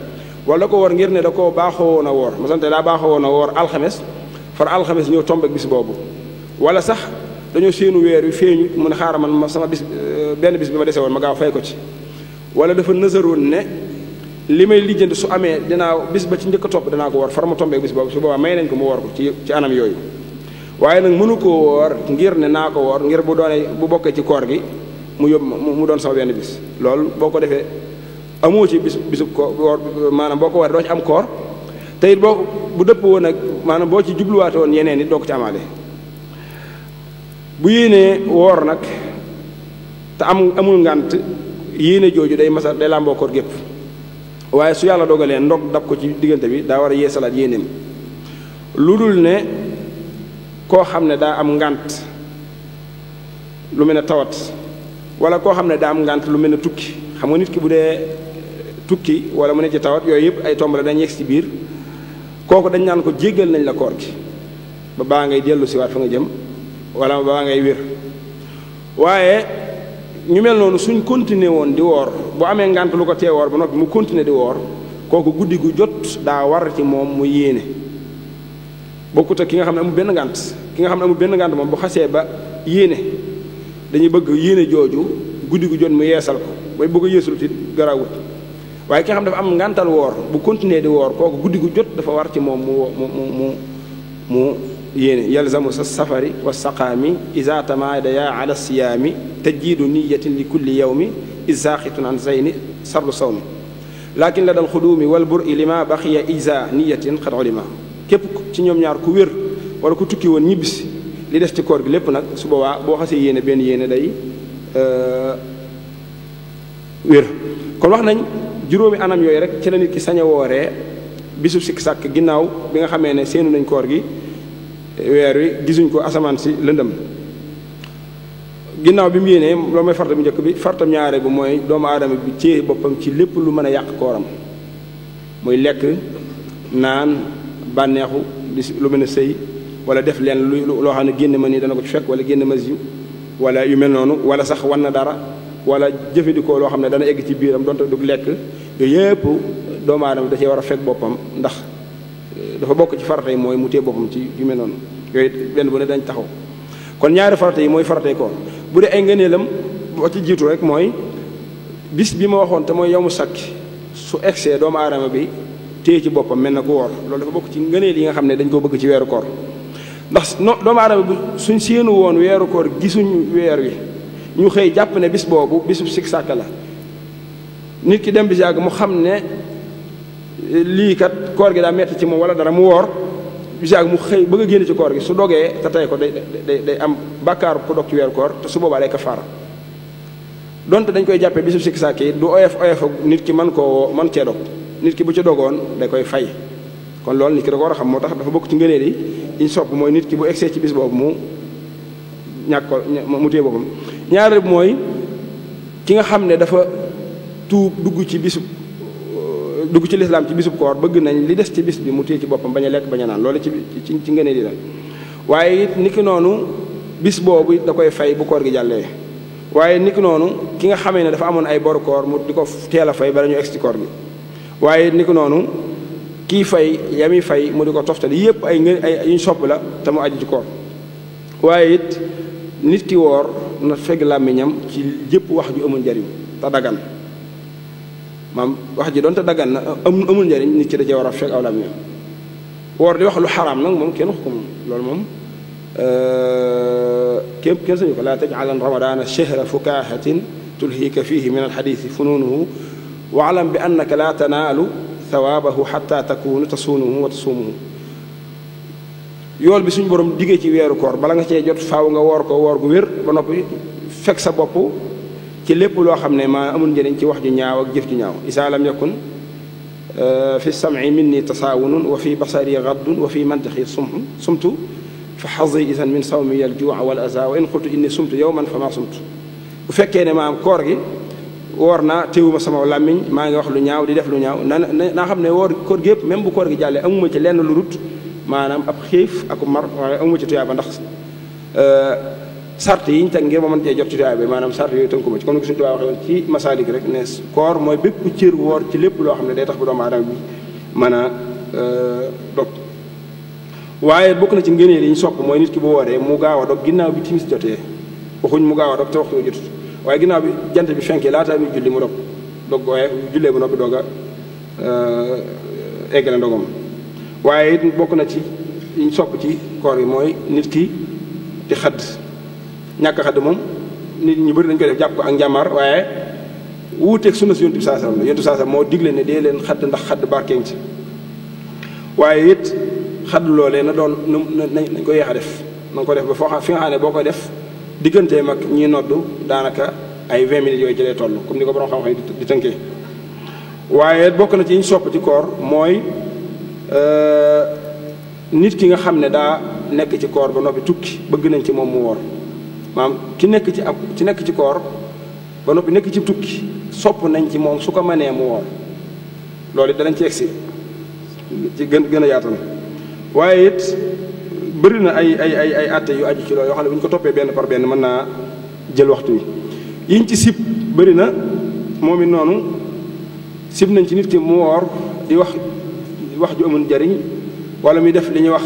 wala da ko woor ngir ne da koo baaxoo woon a woor ma sante daa baaxoo woon a woor alxames far alxames ñëw tombe ak bis boobu wala sax dañoo séenu weer wi feeñu mu ne xaaral man sama bis benn bis bi ma dese woon ma gaaw fay ko ci wala dafa nasaroon ne li may lijjanti su amee dinaa bis ba ci njëkk a topp danaa ko woor far ma tombe ak bis boobu su boobaa may nañ ko mu woor ko ci anam yooyu waaye nag mënu koo woor ngir ne naa ko woor ngir bu bokkee ci koor gi mu yóbbu mu doon sama benn bis loolu boo ko defee amoo ci bisu koor maanaam boo ko waree doo ci am koor te it bu dëpp woon nag maanaam boo ci jubluwaate woon yeneen it doo ko ci amaale. bu yéenee woor nag te amul ngànt yéene jooju day làmboo koor gépp waaye su yàlla dogalee ndog dab ko ci diggante bi daa war a yeesalaat yéeneem lu dul ne koo xam ne daa am ngànt lu mel ne tawat wala koo xam ne daa am ngànt lu mel ne tukki xam nga nit ki bu dee tukki wala mu ne ci tawat yooyu yëpp ay tomb la dañ yegg ci biir kooku dañ naan ko jéggal nañ la koor gi ba baa ngay dellu si waat fa nga jëm wala baa ngay wér waaye ñu mel noonu suñ continuer woon di woor bu amee ngànt lu ko tee woor ba noppi mu continuer di woor kooku guddi gu jot daa war ci moom mu yéene bokkut ak ki nga xam ne amul benn ngànt ki nga xam ne amul benn ngànt moom bu xasee ba yéene dañuy bëgg yéene jooju guddi gu jot mu yeesal ko bay bëgg a yeesul ci garawut waaye ki nga xam dafa am ngàntal woor bu continuer di woor kooku guddi gu jot dafa war ci moom mu yéene yalzamu sa safari wa saqaami isa tamaadaya ala siyaami tajjiidu niyatin li kulli yawmi isaaxitun an zeyni sarlu sawmi lakin la dal xuduumi wal buri lima baxiya isa niyatin xad ulima képp ci ñoom ñaar ku wér wala ku tukki woon ñibbisi li des ci koor gi lépp nag su boobaa boo xasee yéene benn yéene day wér kon wax nañ juróomi anam yooyu rek ci la nit ki sañ a wooree bisu sikk sàkk ginnaaw bi nga xamee ne seenu nañ koor gi weer wi gisuñ ko asamaan si lëndëm ginnaaw bi mu yéenee loolu mooy farta bu njëkk bi fartam ñaare bi mooy doomu aadama bi ci boppam ci lépp lu mën a yàq kooram muy lekk naan bànneexu lu mën a sëy wala def leen loo xam ne génn ma nii dana ko ci fekk wala génn ma si wala yu mel noonu wala sax wan na dara wala jëfandikoo loo xam ne dana egg ci biiram donte du lekk yooyu yëpp doomu aadama da cee war a fekk boppam ndax dafa bokk ci farata yi mooy mu téye boppam ci yu mel noonu yooyu benn bu ne dañ taxaw kon ñaari farata yi mooy faratay koor bu dee ay ngëneelam boo ci jiitu rek mooy bis bi ma waxoon te mooy yow mu sakki su egsee doomu aadama bi téye ci boppam mel na ku woor loolu dafa bokk ci ngëneel yi nga xam ne dañ koo bëgg ci weeru koor ndax doomu aadama bi suñ séenu woon weeru koor gisuñ weer wi ñu xëy jàpp ne bis boobu bisu sikk sàkk la nit ki dem bis yàgg mu xam ne lii kat koor gi daa metti ci moom wala dara mu woor bis yàgg mu xëy bëgg a génn ci koor gi su dogee te tey ko day am bàkkaar ku dog ci weeru koor te su boobaa day kafaara donte dañ koy jàppee bisu sikk sàkk yi du oyof nit ki man cee dog nit ki bu ci dogoon da koy fay kon loolu nit ki da ko war a xam moo tax dafa bokk ci ngëneel yi ñu sopp mooy nit ki bu egsee ci bis boobu mu ñàkk ko mu téye boppam ñaareel bi mooy ki nga xam ne dafa tuub dugg ci lislaam ci bisub koor bëgg nañ li des ci bis bi mu téye ci boppam bañ a lekk bañ a naan loolu ci ngëneel yi la waaye it niki noonu bis boobu da koy fay bu koor gi jàllee waaye niki noonu ki nga xamee ne dafa amoon ay boru koor mu di ko teel a fay bala ñu egg ci koor gi waaye niki noonu kii fay yami fay mu di ko toftali yépp ay yuñ sopp la te mu aju ci koor waaye it nit ki woor na fegg làmmiñam ci jëpp wax ju amul njariñ te dagan maam wax ji doon te dagan na amul njariñ nit ki da cee war a fekk aw làmmiñam woor di wax lu xaraam nag moom kenn wax ko moom loolu moom kenn sañu ko laa tajcalan ramadaana shahra fukahatin tulhiika fihi min alxadiisi funuunuhu waalam bi annaka laa tanaalu thawaabahu xata takunu tasuunuhu wa tasuumuhu yool bi suñu borom diggee ci weeru koor bala nga cee jot faaw nga woor ko woor gu wér ba noppi fekk sa bopp ci lépp loo xam ne maa amul njëriñ ci wax ju ñaaw ak jëf ju ñaaw isaa lam yakun fi sam'i minni tasaawunun wa fi basari gaddun wa fi mantiqi sumtu fa xazi isan min sawmi al juu'a wal aza wa in qultu inni sumtu yawman fa ma sumtu bu fekkee ne maam koor gi woor naa téewuma sama làmmiñ maa ngi wax lu ñaaw di def lu ñaaw naa xam ne koor gi yëpp même bu koor gi jàllee amuma ci lenn lu rut maanaam ab xiif ak mar waaye amuma ci tuyaaba ndax sart yi ñu teg ngir ma mën cee jot ci tuyaaba maanaam sart yooyu tënku ma ci comme ni ko suñu tubaab waxee woon ci masaalik rek ne koor mooy bépp cër woor ci lépp loo xam ne day tax bu doomu aadama bi mën a dog waaye bokk na ci ngëneel yi ñu sopp mooy nit ki bu wooree mu gaaw a dog ginnaaw bi timis jotee waxuñ mu gaaw a dog te waxtu bi jotut waaye ginnaaw bi jant bi fenkee laataa muy julli mu dog waaye jullee ba noppi doog a eggale ndogam waaye it bokk na ci yi ñu sopp ci koor yi mooy nit ki di xadd ñàkk xadd moom nit ñu bëri dañ koy def jàpp ko ak njàmbaar waaye wuuteeg sunna si yontu bi saasam la yontu bi saasam moo digle ne dee leen xadd ndax xadd barkeeng ci waaye it xadd loolee na doon nañ ko yéex a def na nga ko def ba foo xam fi nga xam ne boo koy def digganteem ak ñiy noddu daanaka ay 20 minutes yooyu ci lay toll comme ni ko borom xam-xam di tënkee waaye bokk na ci ñu sopp ci koor mooy nit ki nga xam ne daa nekk ci koor ba noppi tukki bëgg nañ ci moom mu woor maanaam ki nekk ci koor ba noppi nekk ci tukki sopp nañ ci moom su ko mënee mu woor loolu it danañ ci egsi ci gën a yaatal waaye it bëri na ay atte yu aju ci loolu yoo xam ne bu ñu ko toppee benn par benn mën naa jël waxtu wi yiñ ci sib bëri na moom it noonu sib nañ ci nit ki mu woor di wax ju amul njariñ wala muy def li ñuy wax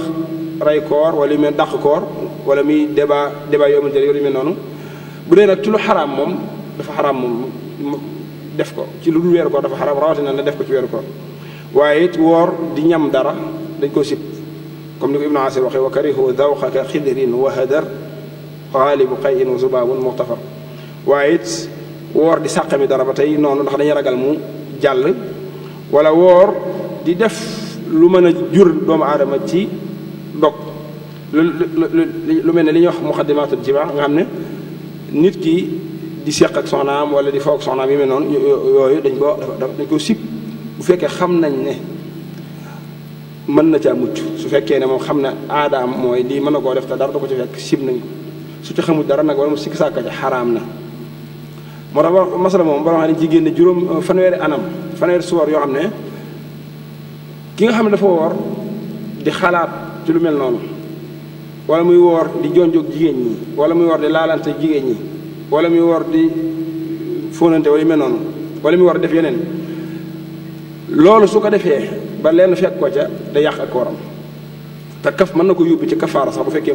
ray koor wala yu mel dàq koor wala muy débat yu amul njariñ wala yu mel noonu bu dee nag ci lu xaraam moom dafa xaraam moom def ko ci lu dul weeru koor dafa xaraam rawatina na def ko ci weeru koor waaye it woor di ñam dara dañ ko sib comme ni ko Ibnu Asir waxee wa karihu dawxaka xidrin wa hadar xaalibu qayin wa zubaabun muxtafar waaye it woor di sàqami dara ba tey noonu ndax dañuy ragal mu jàll wala woor di def lu mën a jur doomu aadama ci dog lu mel ne li ñuy wax muqaddimatul jimaa nga xam ne nit ki di seq ak soxnaam wala di foog soxnaam yi mel noonu yooyu dañ ko sib bu fekkee xam nañ ne mën na caa mucc su fekkee ne moom xam ne aadaam mooy lii mën na koo def te dara da ko ci fekk sib nañ ko su ci xamul dara nag wala mu sikk sàkka ci xaraam na moo tax masala moom ba xam ne jigéen ne juróom fanweeri suwar yoo xam ne ki nga xam ne dafa woor di xalaat ci lu mel noonu wala muy woor di jonjoog jigéen ñi wala muy woor di laalante jigéen ñi wala muy woor di fóonante wala yu mel noonu wala muy woor def yeneen loolu su ko defee ba lenn fekk ko ca da yàq ak kooram te kaf mën na ko yóbbu ci kafaara sax bu fekkee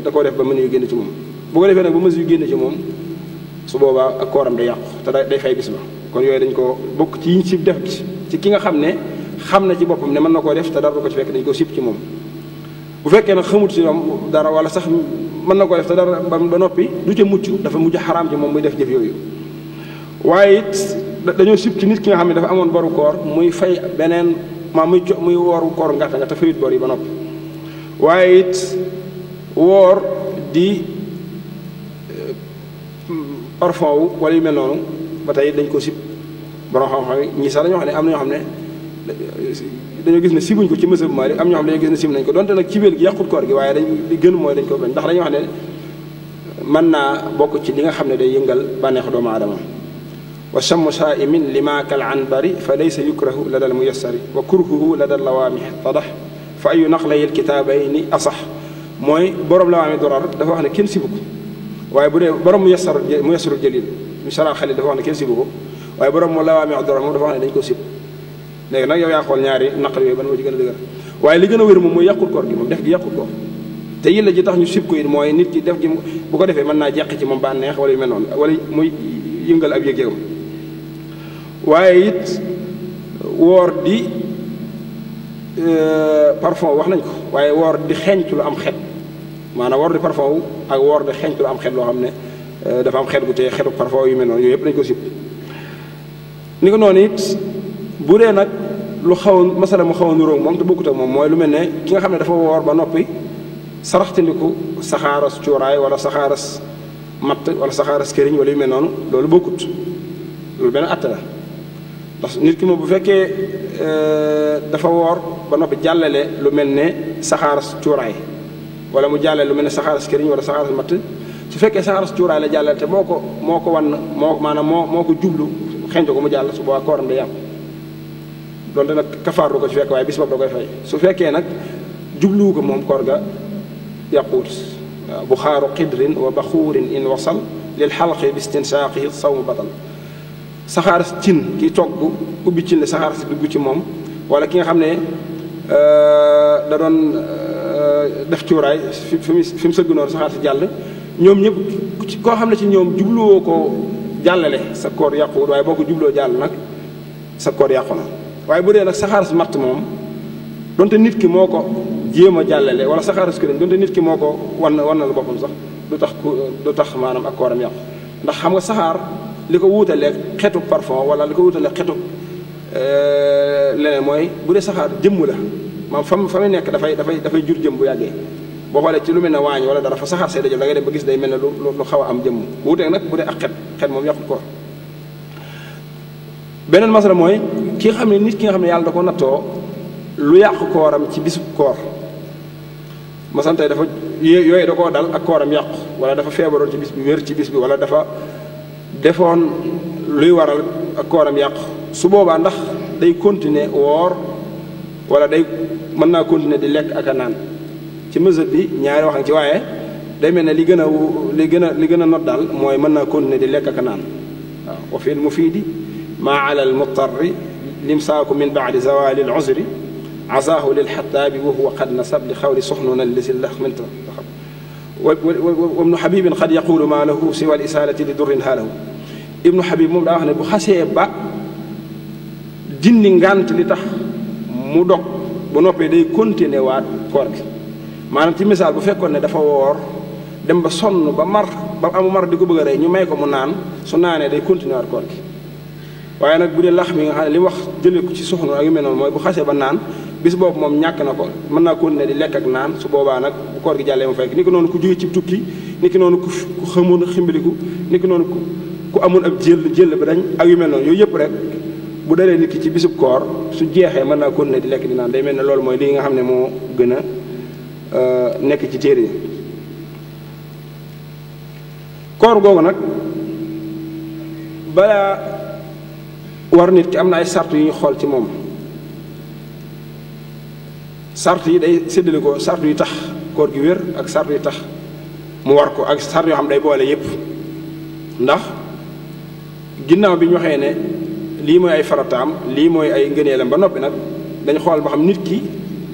da koo def ba mën yu génn ci moom bu ko defee nag ba mës yu génn ci moom su boobaa ak kooram day yàqu te day fay bis ba kon yooyu dañ ko bokk ci yiñ ci def ci ki nga xam ne xam na ci boppam ne mën na koo def te dara du ko ci fekk dañ ko sib ci moom bu fekkee nag xamut ci moom dara wala sax mën na koo def te dara ba noppi du ca mucc dafa mujj xaraam ci moom muy def jëf yooyu waaye it dañoo sib ci nit ki nga xam ne dafa amoon boru koor muy fay beneen muy wooru koor ngàtta nga te fayut bor yi ba noppi waaye it woor di parfum wu wala yu mel noonu ba tey dañ ko sib borom xam-xam yi ñii sax dañoo xam ne am na ñoo xam ne dañoo gis ne sibuñ ko ci mësab Maalik am ñoo xam ne dañoo gis ne sib nañ ko donte nag ci biir gi yàqut koor gi waaye li gën mooy dañ ko bañ ndax dañoo xam ne mën naa bokk ci li nga xam ne day yëngal bànneexu doomu aadama wa chammu saaimin lima kal anbari fa laysa yukrahu la dal muyassari wa kurhuhu la dal lawaami tadax fa ayu naqlayil kitaabayni asax mooy borom lawaami dorar dafa wax ne kenn sibu ko waaye bu dee borom muyassarul jalil misara xalil dafa wax ne kenn sibu ko waaye borom mu lawaami dorar moom dafa wax ne dañ ko sib léegi nag yow yaa xool ñaari naqal yooyu ban moo ci gën a dëgër waaye li gën a wér moom mooy yàqul koor gi moom def gi yàqul koor te yilla ji tax ñu sib ko it mooy nit ki def gi bu ko defee mën naa jeqi ci moom bànneex wala yu mel noonu wala muy yëngal ab yëg-yëgam waaye it woor di parfum wax nañ ko waaye woor di xeeñtu lu am xet maanaam woor di parfum ak woor di xeeñtu lu am xet loo xam ne dafa am xet gu tee xetu parfum yu mel noonu yooyu yëpp dañ ko sib ni ko noonu it bu dee nag lu xaw a masala mu xaw a nuróog moom te bokkut ak moom mooy lu mel ne ki nga xam ne dafa woor ba noppi saraxtandiku saxaaras cuuraay wala saxaaras matt wala saxaaras këriñ wala yu mel noonu loolu bokkut loolu benn atte la ndax nit ki moom bu fekkee dafa woor ba noppi jàllale lu mel ne saxaaras cuuraay wala mu jàllale lu mel ne saxaaras këriñ wala saxaaras matt su fekkee saxaaras cuuraay la jàllale te moo ko wan maanaam moo ko jublu xenco ko mu jàll su boobaa kooram day yàqu donte nag kafaar du ko ci fekk waaye bis boobu da koy fay su fekkee nag jubluwu ko moom koor ga yàquwut waaw buxaaru xidrin wa baxuurin in wasal lil xalqi bi istinsaqihi sawmu batal saxaaras cin ki togg ubbi cin la saxaaras dugg ci moom wala ki nga xam ne da doon def cuuraay fi mu sëgg noonu saxaaras jàll ñoom ñëpp koo xam ne ci ñoom jubluwoo ko jàllale sa koor yàquwut waaye boo ko jubloo jàll nag sa koor yàqu na waaye bu dee nag saxaaras matt moom donte nit ki moo ko jéem a jàllale wala saxaaras këriñ donte nit ki moo ko wan na la boppam sax du tax maanaam ak kooram yàqu ndax xam nga saxaar li ko wuutalee xetu parfum wala li ko wuutalee xetu leneen mooy bu dee saxaar jëmm la maam fa muy nekk dafay jur jëm bu yàggee boo xoolee ci lu mel ne waañ wala dara fa saxaar see dajal da ngay dem ba gis day mel ne lu xaw a am jëmm wuuteeg nag bu dee ak xet moom yàqut koor beneen masala mooy ki nga xam ne nit ki nga xam ne yàlla da ko nattoo lu yàqu kooram ci bisu koor masan tey dafa yooyu da koo dal ak kooram yàqu wala dafa feebaroon ci bis bi wér ci bis bi wala dafa defoon luy waral ak kooram yàqu su boobaa ndax day continuer woor wala day mën naa continuer di lekk ak a naan ci mazhab bi ñaari wax ci waaye day mel ne li gën a not daal mooy mën naa continuer di lekk ak a naan waaw wa fi l mufiidi maa ala al mutarri limsaaku min baadi zawali al uzri azaahu lil xataabi wa huwa qad nasab li xawli soxnuna lisi laxminta wa ibnu xabibin qad yaqulu maa lahu siwa al isaalati li durrin haalahu ibnu xabib moom daa wax ne bu xasee ba dindi ngànt li tax mu dog bu noppee day continuer waat koor gi maanaam ci misaal bu fekkoon ne dafa woor dem ba sonn ba amu mar di ko bëgg a rey ñu may ko mu naan su naanee day continuer waat koor gi waaye nag bu dee lax mi nga xam ne li wax jëlee ko ci soxna ak yu mel noonu mooy bu xasee ba naan bis boobu moom ñàkk na ko mën naa continuer di lekk ak naan su boobaa nag bu koor gi jàllee mu fekk ni ki noonu ku jóge ci tukki ni ki noonu ku xamoon ximbiliku ni ki noonu ku amoon ab jël ba dañ ak yu mel noonu yooyu yëpp rek bu dalee nit ki ci bisub koor su jeexee mën naa continuer di lekk di naan day mel ne loolu mooy li nga xam ne moo gën a nekk ci téere yi koor googu nag balaa war nit ki am na ay sart yu ñu xool ci moom sart yi day séddale ko sart yu tax koor gi wér ak sart yu tax mu war ko ak sart yoo xam day boole yépp ndax ginnaaw bi ñu waxee ne lii mooy ay farataam lii mooy ay ngëneelam ba noppi nag dañ xool ba xam nit ki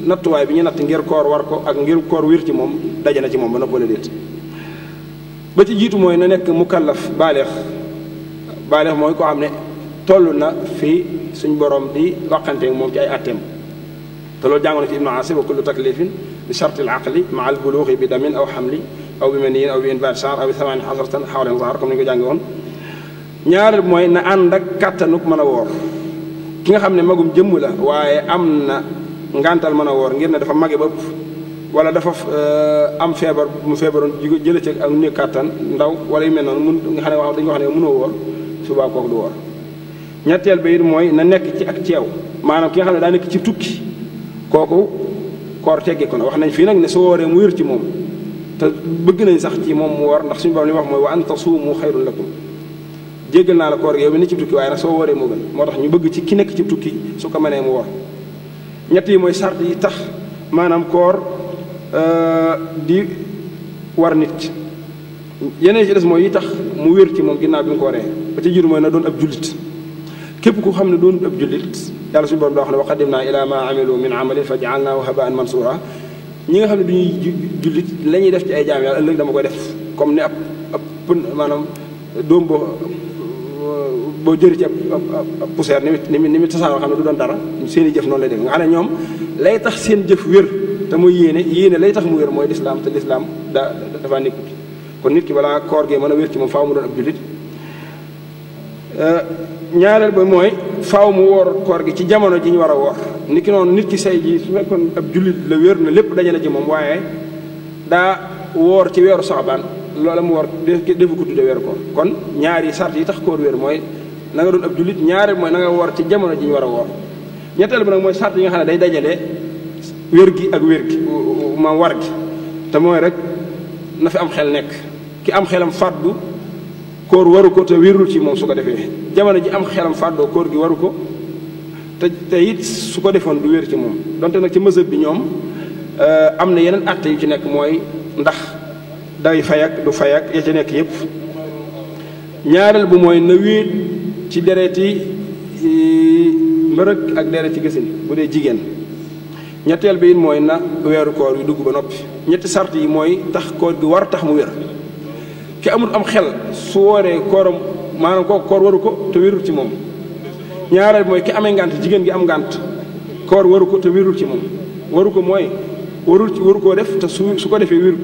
nattuwaay bi ñu natt ngir koor war ko ak ngir koor wér ci moom daje na ci moom ba noppi wala déet ba ci jiitu mooy na nekk mukallaf baaleex mooy koo xam ne toll na fii suñ borom di waxante moom ci ay atteem te loolu jàngoon na ci ibnu asir wa kullu taklifin bi sharti al aqli maa al buluuxi bi damin aw xamli aw bi maniyin aw bi inbaat sha'r aw bi thamaani xasratan xawlan zahar comme ni ñu ko jànge woon ñaareel mooy na ànd ak kàttanuk mën a woor ki nga xam ne magum jëmm la waaye am na ngantal mën a woor ngir ne dafa mage ba ëpp wala dafa am feebar mu feebaroon jële ci ak néew kàttan ndaw wala yu mel noonu mun nga xam ne wax dañu wax ne mënoo woor subaa kooku du woor ñetteel ba it mooy na nekk ci ak ceew maanaam ki nga xam ne daa nekk ci tukki kooku koor tegge ko na wax nañ fii nag ne su wooree mu wér ci moom te bëgg nañ sax ci moom mu woor ndax suñu borom li wax mooy wa an tasuumu xayrun lakum jéggal naa la koor gi yow mi ne ci tukki waaye nag soo wooree moo gën moo tax ñu bëgg ci ki nekk ci tukki su ko mënee mu woor ñett yi mooy sart yi tax maanaam koor di war nit yeneen ci des mooy yi tax mu wér ci moom ginnaaw bi mu ko waree ba ci jiitu mooy na doon ab jullit képp ku xam ne doon ab jullit yàlla suñu borom daa wax ne wa qadimna ila ma amilu min amalin fa jaalnaahu habaan mansura ñi nga xam ne duñuy jullit la ñuy def ci ay jaam yàlla ëllëg dama koy def comme ni ab maanaam doom boo jëri ci ab poussière ni mi tasaaroo xam ne du doon dara seen i jëf noonu lay def nga xam ne ñoom lay tax seen jëf wér te muy yéene lay tax mu wér mooy lislaam te lislaam dafa nekkut kon nit ki balaa koor gee mën a wér ci moom faaw mu doon ab jullit ñaareel ba mooy faaw mu woor koor gi ci jamono ji ñu war a woor nit ki noonu nit ki say ji su fekkoon ab jullit la wér na lépp daje na ci moom waaye daa woor ci weeru saxbaan loola mu woor defu ko tudde weeru koor kon ñaari sart yi tax koor wér mooy na nga doon ab jullit. ñaareel mooy na nga woor ci jamono ji ñu war a woor. ñetteel bi nag mooy sart yi nga xam ne day dajale wér gi ak wér gi ma war gi te mooy rek na fi am xel nekk. ki am xelam fàddu koor waru ko te wérul ci moom su ko defee. jamono ji am xelam fàddoo koor gi waru ko te it su ko defoon du wér ci moom. donte nag ci mazhab bi ñoom am na yeneen atte yu ci nekk mooy ndax day fayak du fayak ya ci nekk yépp. ñaareel bu mooy na wéet ci dereti mbërëg ak dereti gësin bu dee jigéen. ñetteel bi it mooy na weeru koor yu dugg ba noppi. ñetti sart yi mooy tax koor gi war tax mu wér. ki amul am xel su wooree kooram maanaam kooku koor waru ko te wérul ci moom. ñaareel mooy ki amee ngànt jigéen gi am ngànt koor waru ko te wérul ci moom. waru ko mooy waru koo def te su ko defee wéru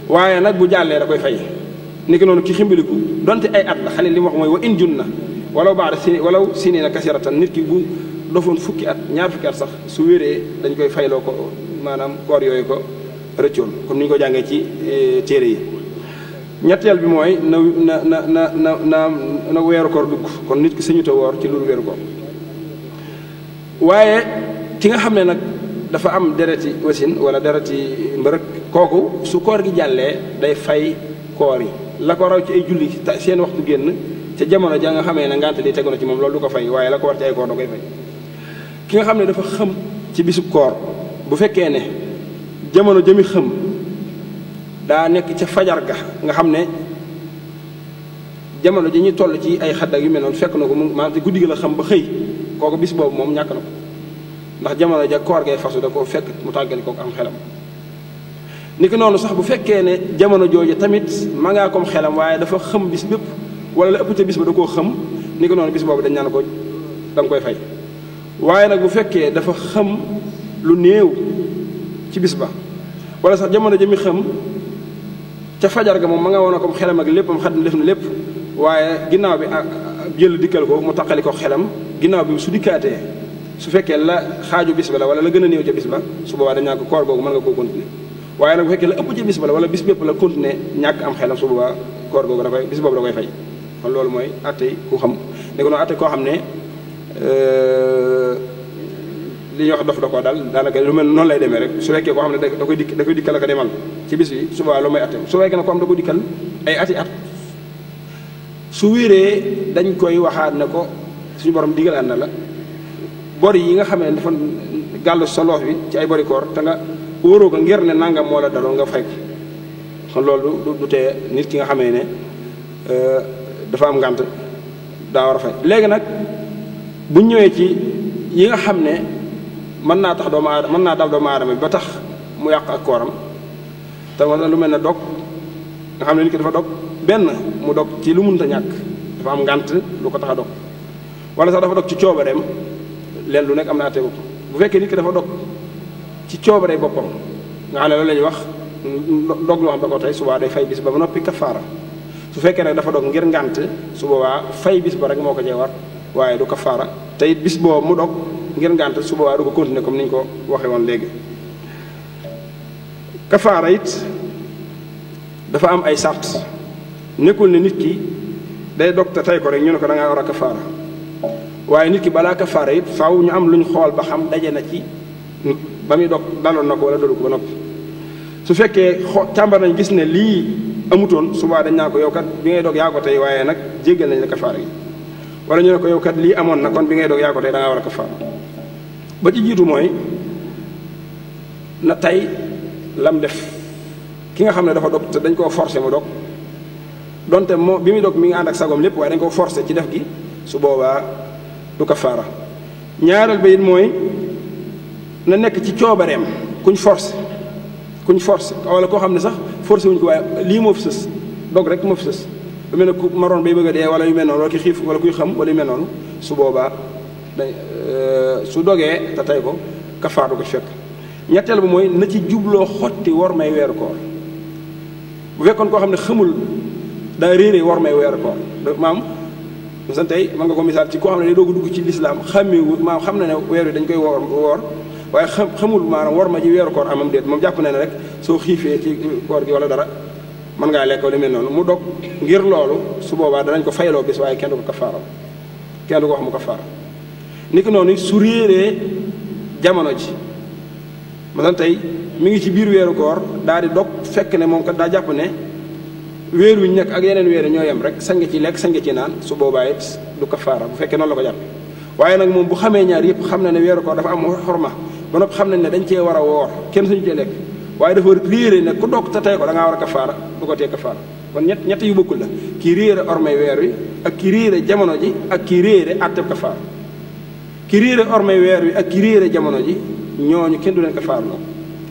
waaye nag bu jàllee da koy fay. ni ki noonu ki ximbiliku donte ay at la xale li mu wax mooy wa in junna walaw ba'da sinina kasiratan. nit ki bu dofoon fukki at ñaar fukki at sax su wéree dañ koy fayloo ko maanaam koor yooyu ko rëccoon comme ni ñu ko jàngee ci téere yi. ñetteel bi mooy na weeru koor dugg kon nit ki sañu ta woor ci loolu weeru koor. waaye ki nga xam ne nag dafa am dereti wasin wala dereti mbërëg kooku su koor gi jàllee day fay koor yi. la ko raw ci ay julli seen waxtu génn ca jamono ja nga xamee ne ngànt li tegu na ci moom loolu du ko fay waaye la ko war ci ay koor da koy fay. ki nga xam ne dafa xëm ci bisub koor bu fekkee ne jamono jëmi xëm daa nekk ca fajar ga nga xam ne jamono ji ñu toll ci ay xaddak yu mel noonu fekk na ko mu maanaam te guddi gi la xam ba xëy kooku bis boobu moom ñàkk na ko ndax jamono ja koor gay fasu da koo fekk mu tàggali kooku am xelam. ni ki noonu sax bu fekkee ne jamono jooju tamit ma ngaa kom xelam waaye dafa xam bis bépp wala la ëpp ca bis ba da koo xam ni ki noonu bis boobu dañ naan ko da nga koy fay. waaye nag bu fekkee dafa xam lu néew ci bis ba wala sax jamono ji mi xam ca fajar ga moom ma nga woon a kom xelam ak léppam xat na def na lépp waaye ginnaaw bi jël dikkal ko mu taqali ko xelam ginnaaw bi su dikkaatee su fekkee la xaaju bis ba la wala la gën a néew ca bis ba su boobaa dañ naan ko koor googu mën nga koo continuer. waaye nag bu fekkee la ëpp ci bis ba la wala bis bépp la continuer ñàkk am xelam su boobaa koor googu da koy bis boobu da koy fay. kon loolu mooy atte ku xam ne ko noonu atte koo xam ne li ñuy wax dof da koo dal daanaka lu mel noonu lay demee rek su fekkee koo xam ne da koy dikkal ak a demal ci bis bi su boobaa loolu mooy atte su fekkee ne ko am da ko dikkal ay ati at su wéree dañ koy waxaat ne ko suñu borom digalaat na la bor yi nga xam ne dafa gàllu sa loos bi ci ay bori koor te nga wóoroo ko ngir ne nangam moo la daloon nga fay ko kon loolu du tee nit ki nga xamee ne dafa am ngànt daa war a fay. léegi nag bu ñëwee ci yi nga xam ne mën naa tax doomu aadama mën naa dal doomu aadama bi ba tax mu yàq ak kooram te wala lu mel ne dog nga xam ne nit ki dafa dog benn mu dog ci lu munta ñàkk dafa am ngànt lu ko tax a dog wala sax dafa dog ci coobareem leen lu nekk am naa tegu bu fekkee nit ki dafa dog ci coobare boppam nga xam ne loolu la ñuy wax dog loo xam da ko tey subaa day fay bis ba noppi kafaara su fekkee nag dafa dog ngir ngànt su boobaa fay bis ba rek moo ko cee war waaye du kafaara te it bis boobu mu dog ngir ngànt su boobaa du ko continuer comme ni ñu ko waxee woon léegi. kafaara it dafa am ay sart nekkul ne nit ki day dog te tey ko rek ñu ne ko da ngaa war a kafaara waaye nit ki balaa kafaara it faaw ñu am lu ñu xool ba xam daje na ci ba muy dog daloon na ko wala dalu ko ba noppi su fekkee càmbar nañ gis ne lii amutoon subaa dañ naa ko yow kat bi ngay dog yaa ko tey waaye nag jéggal nañ la kafaara gi wala ñu ne ko yow kat lii amoon na kon bi ngay dog yaa ko tey da ngaa war a kafaara ba ci jiitu mooy na tey lam def ki nga xam ne dafa dog te dañ koo forcé mu dog donte moo bi muy dog mi ngi ànd ak sagom lépp waaye dañ koo forcé ci def gi su boobaa du kafaara. ñaareel ba it mooy na nekk ci coobareem kuñ forcé wala koo xam ne sax forcé wuñ ko waaye lii moo fi sës dog rek moo fi sës lu mel ne ku maroon bay bëgg a dee wala yu mel noonu wala ki xiif wala kuy xam wala yu mel noonu su boobaa su dogee te tey ko kafaar du ko fekk. ñetteel ba mooy na ci jubloo xotti war may weeru koor bu fekkoon koo xam ne xamul daa réeree war may weeru koor maam san tey mën nga ko misaal ci koo xam ne day doog a dugg ci lislaam xàmmeewul maam xam na ne weer wi dañ koy woor waaye xamul maanaam war ma ji weeru koor amam déet moom jàpp na ne rek soo xiifee ci koor gi wala dara mën ngaa lekk lu mel noonu mu dog ngir loolu su boobaa danañ ko fayloo bis waaye kenn du ko kafaara kenn du ko wax mu kafaara niki noonu su réeree jamono ji maanaam tey mi ngi ci biir weeru koor daal di dog fekk ne moom kat daa jàpp ne weer wi ñu nekk ak yeneen weer ñoo yem rek sañ nga ci lekk sañ nga ci naan su boobaa it du kafaara bu fekkee noonu la ko jàppe waaye nag moom bu xamee ñaar yëpp xam na ne weeru koor dafa am xorma ba noppi xam nañ ne dañ cee war a woor kenn suñu cee lekk waaye dafa réere ne ku dog te tey ko da ngaa war a kafaara du ko tee kafaara kon ñett yu bokkul la kii réere ormay weer wi ak ki réere jamono ji ak ki réere àtteb kafaara ki réere ormay weer wi ak ki réere jamono ji ñooñu kenn du leen kafaara noonu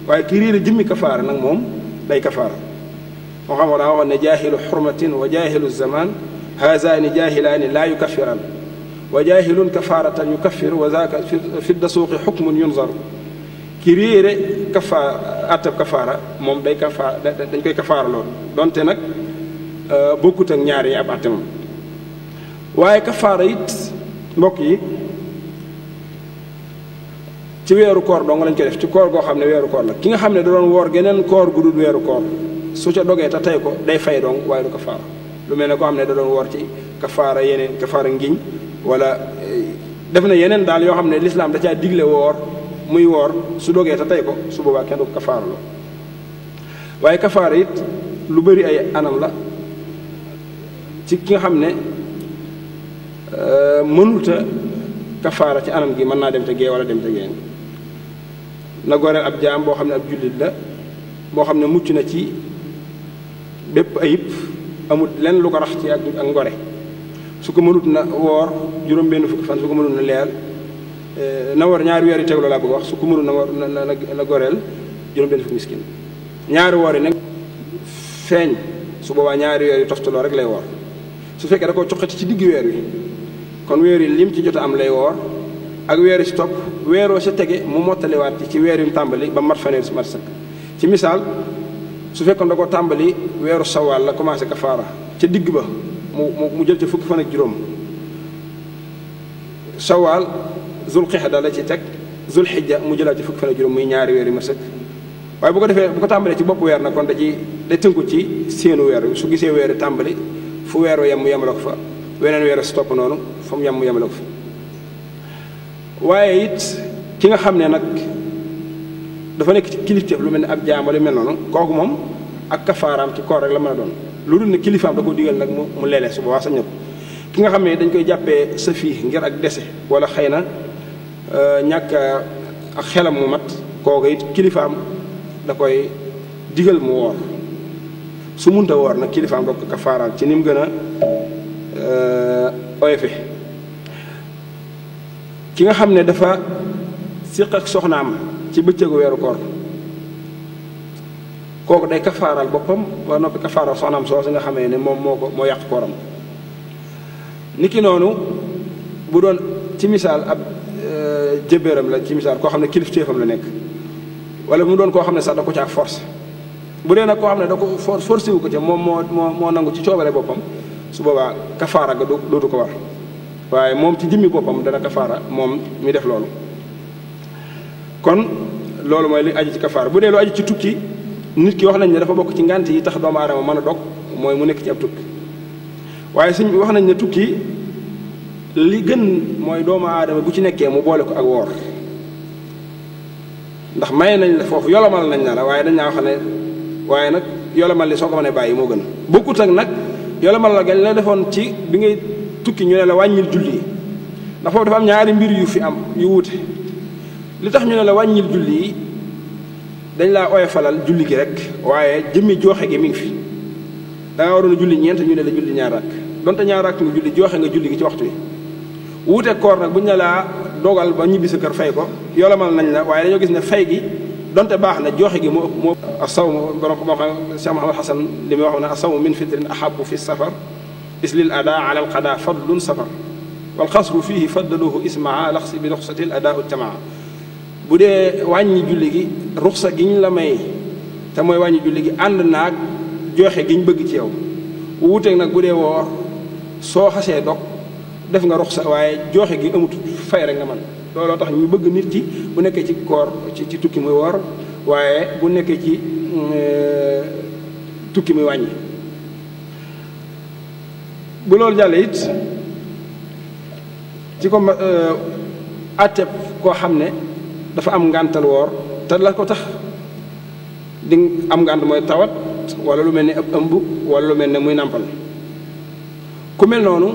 waaye ki réere jëmmi kafaara nag moom day kafaara moo xam daa waxoon ne jaahilu xurmatin wa jaahilu zaman hazaani jaahilaani laa yukaffiran wa jaahilun kafaaratan yukaffir wa zaaka fi dasuuqi xukmun yunzaru ki réere àttab kafaara moom day kafaara dañ koy kafaara loolu donte nag bokkut ak ñaar yi ab àtte moom waaye kafaara it mbokk yi ci weeru koor dong lañ koy def ci koor goo xam ne weeru koor la ki nga xam ne da doon woor geneen koor gu dul weeru koor su ca dogee te tey ko day fay dong waaye du kafaara lu mel ne koo xam ne da doon woor ci kafaara yeneen kafaara ngiñ wala def na yeneen daal yoo xam ne lislaam da caa digle woor muy woor su dogee te tey ko su boobaa kenn du ko kafaara la waaye kafaara it lu bari ay anam la ci ki nga xam ne mënuta kafaara ci anam gi mën naa dem te gee wala dem te gee na goreel ab jaam boo xam ne ab jullit la boo xam ne mucc na ci bépp ayib amul lenn lu ko rax ci ak ngore su ko mënut na woor juróom-benn fukki fan su ko mënut na leel na war ñaari weer yu teglu laa bëgg wax su ko mënut na war na goreel juróom-benn fukki miskin ñaari woor yi nag feeñ su boobaa ñaari weer yu toftaloo rek lay woor su fekkee da koo coqati ci digg weer wi kon weer yi lim ci jot a am lay woor ak weer yi si topp weeroo sa tege mu mottaliwaat ci weer yu mu tàmbali ba mat fanweer si mat sëkk ci misaal su fekkoon da ko tàmbali weeru sawaal la commencé kafaara ca digg ba mu jël ca fukki fan ak juróom sawaal zul xixda la ci teg zul xijja mu jëlaat ci fukki fan ak juróom muy ñaari weer yu mat sëkk waaye bu ko defee bu ko tàmbalee ci bopp weer nag kon day tënku ci seenu weer su gisee weeri tàmbali fu weeru yem mu yemale ko fa weneen weer si topp noonu fa mu yem mu yemale ko fa waaye it ki nga xam ne nag dafa nekk ci kilifteef lu mel ne ab jaam wala mel noonu kooku moom ak kafaaraam ci koor rek la mën a doon lu dul ne kilifaam da ko digal nag mu leele su boobaa sañ na ko ki nga xam ne dañ koy jàppee sa fii ngir ak dese wala xëy na ñàkk ak xelam mu mat kooku it kilifaam da koy digal mu woor su munta woor nag kilifaam da ko kafaaraal ci ni mu gën a oyofe ki nga xam ne dafa siq ak soxnaam ci bëccëgu weeru koor kooku day kafaaral boppam ba noppi kafaaral soxnaam soo si nga xamee ne moom moo yàq kooram niki noonu bu doon ci misaal ab jëbbéeram la ci misaal koo xam ne kilifteefam la nekk wala mu doon koo xam ne sax da ko ca force bu dee nag koo xam ne da ko forcé wu ko ca moom moo nangu ci coobare boppam su boobaa kafaara ga dootu ko war waaye moom ci jëmmi boppam dana kafaara moom mi def loolu kon loolu mooy li aju ci kafaara bu dee lu aju ci tukki nit ki wax nañ ne dafa bokk ci ngànt yi tax doomu aadama mën a dog mooy mu nekk ci ab tukki waaye suñ wax nañ ne tukki li gën mooy doomu aadama bu ci nekkee mu boole ko ak woor ndax may nañ la foofu yolomal nañ la waaye dañ naa wax ne waaye nag yolomal li soo ko mënee bàyyi moo gën bokkut ak nag yolomal la gañ la defoon ci bi ngay tukki ñu ne la wàññil julli yi ndax foofu dafa am ñaari mbir yu fi am yu wuute li tax ñu ne la wàññil julli yi dañ laa oyofalal julli gi rek waaye jëmmi jooxe gi mi ngi fi da nga waroon a julli ñeent ñu ne la julli ñaar rakk donte ñaar rakk nga julli jooxe nga julli gi ci waxtu wi wuute koor nag bu ñu ne laa dogal ba ñibbi sa kër fay ko yolomal nañ la waaye dañoo gis ne fay gi donte baax na jooxe gi moo asawm borom ko moo xam Cheikh Mahamad Hasan li muy wax ne asawmu min fitrin ahabu fi safar is lil ada ala al qada fadlun safar wal xasru fihi faddaluhu ismaa laxsi bi ruxsati l adaau tamaa bu dee wàññi julli gi ruxsa gi ñu la may te mooy wàññi julli gi ànd naag joxe gi ñu bëgg ci yow wuuteeg nag bu dee woor soo xasee dog def nga ruxsa waaye joxe gi amut fay rek nga man looloo tax ñu bëgg nit ki bu nekkee ci koor ci tukki muy woor waaye bu nekkee ci tukki mi wàññi. bu loolu jàllee it ci ko àtteeb koo xam ne dafa am ngàntal woor te la ko tax di am ngànt mooy tawat wala lu mel ni ab ëmb wala lu mel ne muy nàmpal ku mel noonu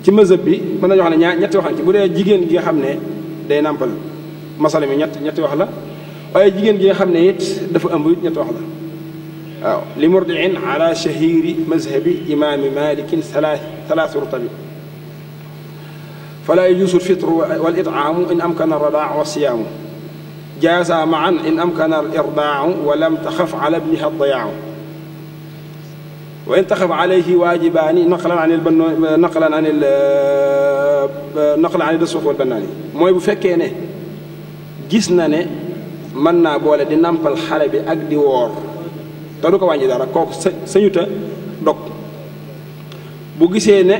ci mazhab bi mën nañu wax ne ñetti wax ci bu dee jigéen gi nga xam ne day nàmpal masala mi ñetti wax la waaye jigéen gi nga xam ne it dafa ëmb it ñetti wax la waaw li murdiin ala shahiri mazhabi imaami malikin thalaath rutabi fala yajuusu alfitru wal it'aamu in amkana alradaa wa siyaamu jaaza maan in amkana alirdaau wa lam taxaf ala ibniha addayaau wa in taxaf alayhi waajibaani naqlan an dasuux wal bannaani mooy bu fekkee ne gis na ne mën naa boole di nampal xale bi ak di woor te du ko wàññi dara kooku sañuta dog bu gisee ne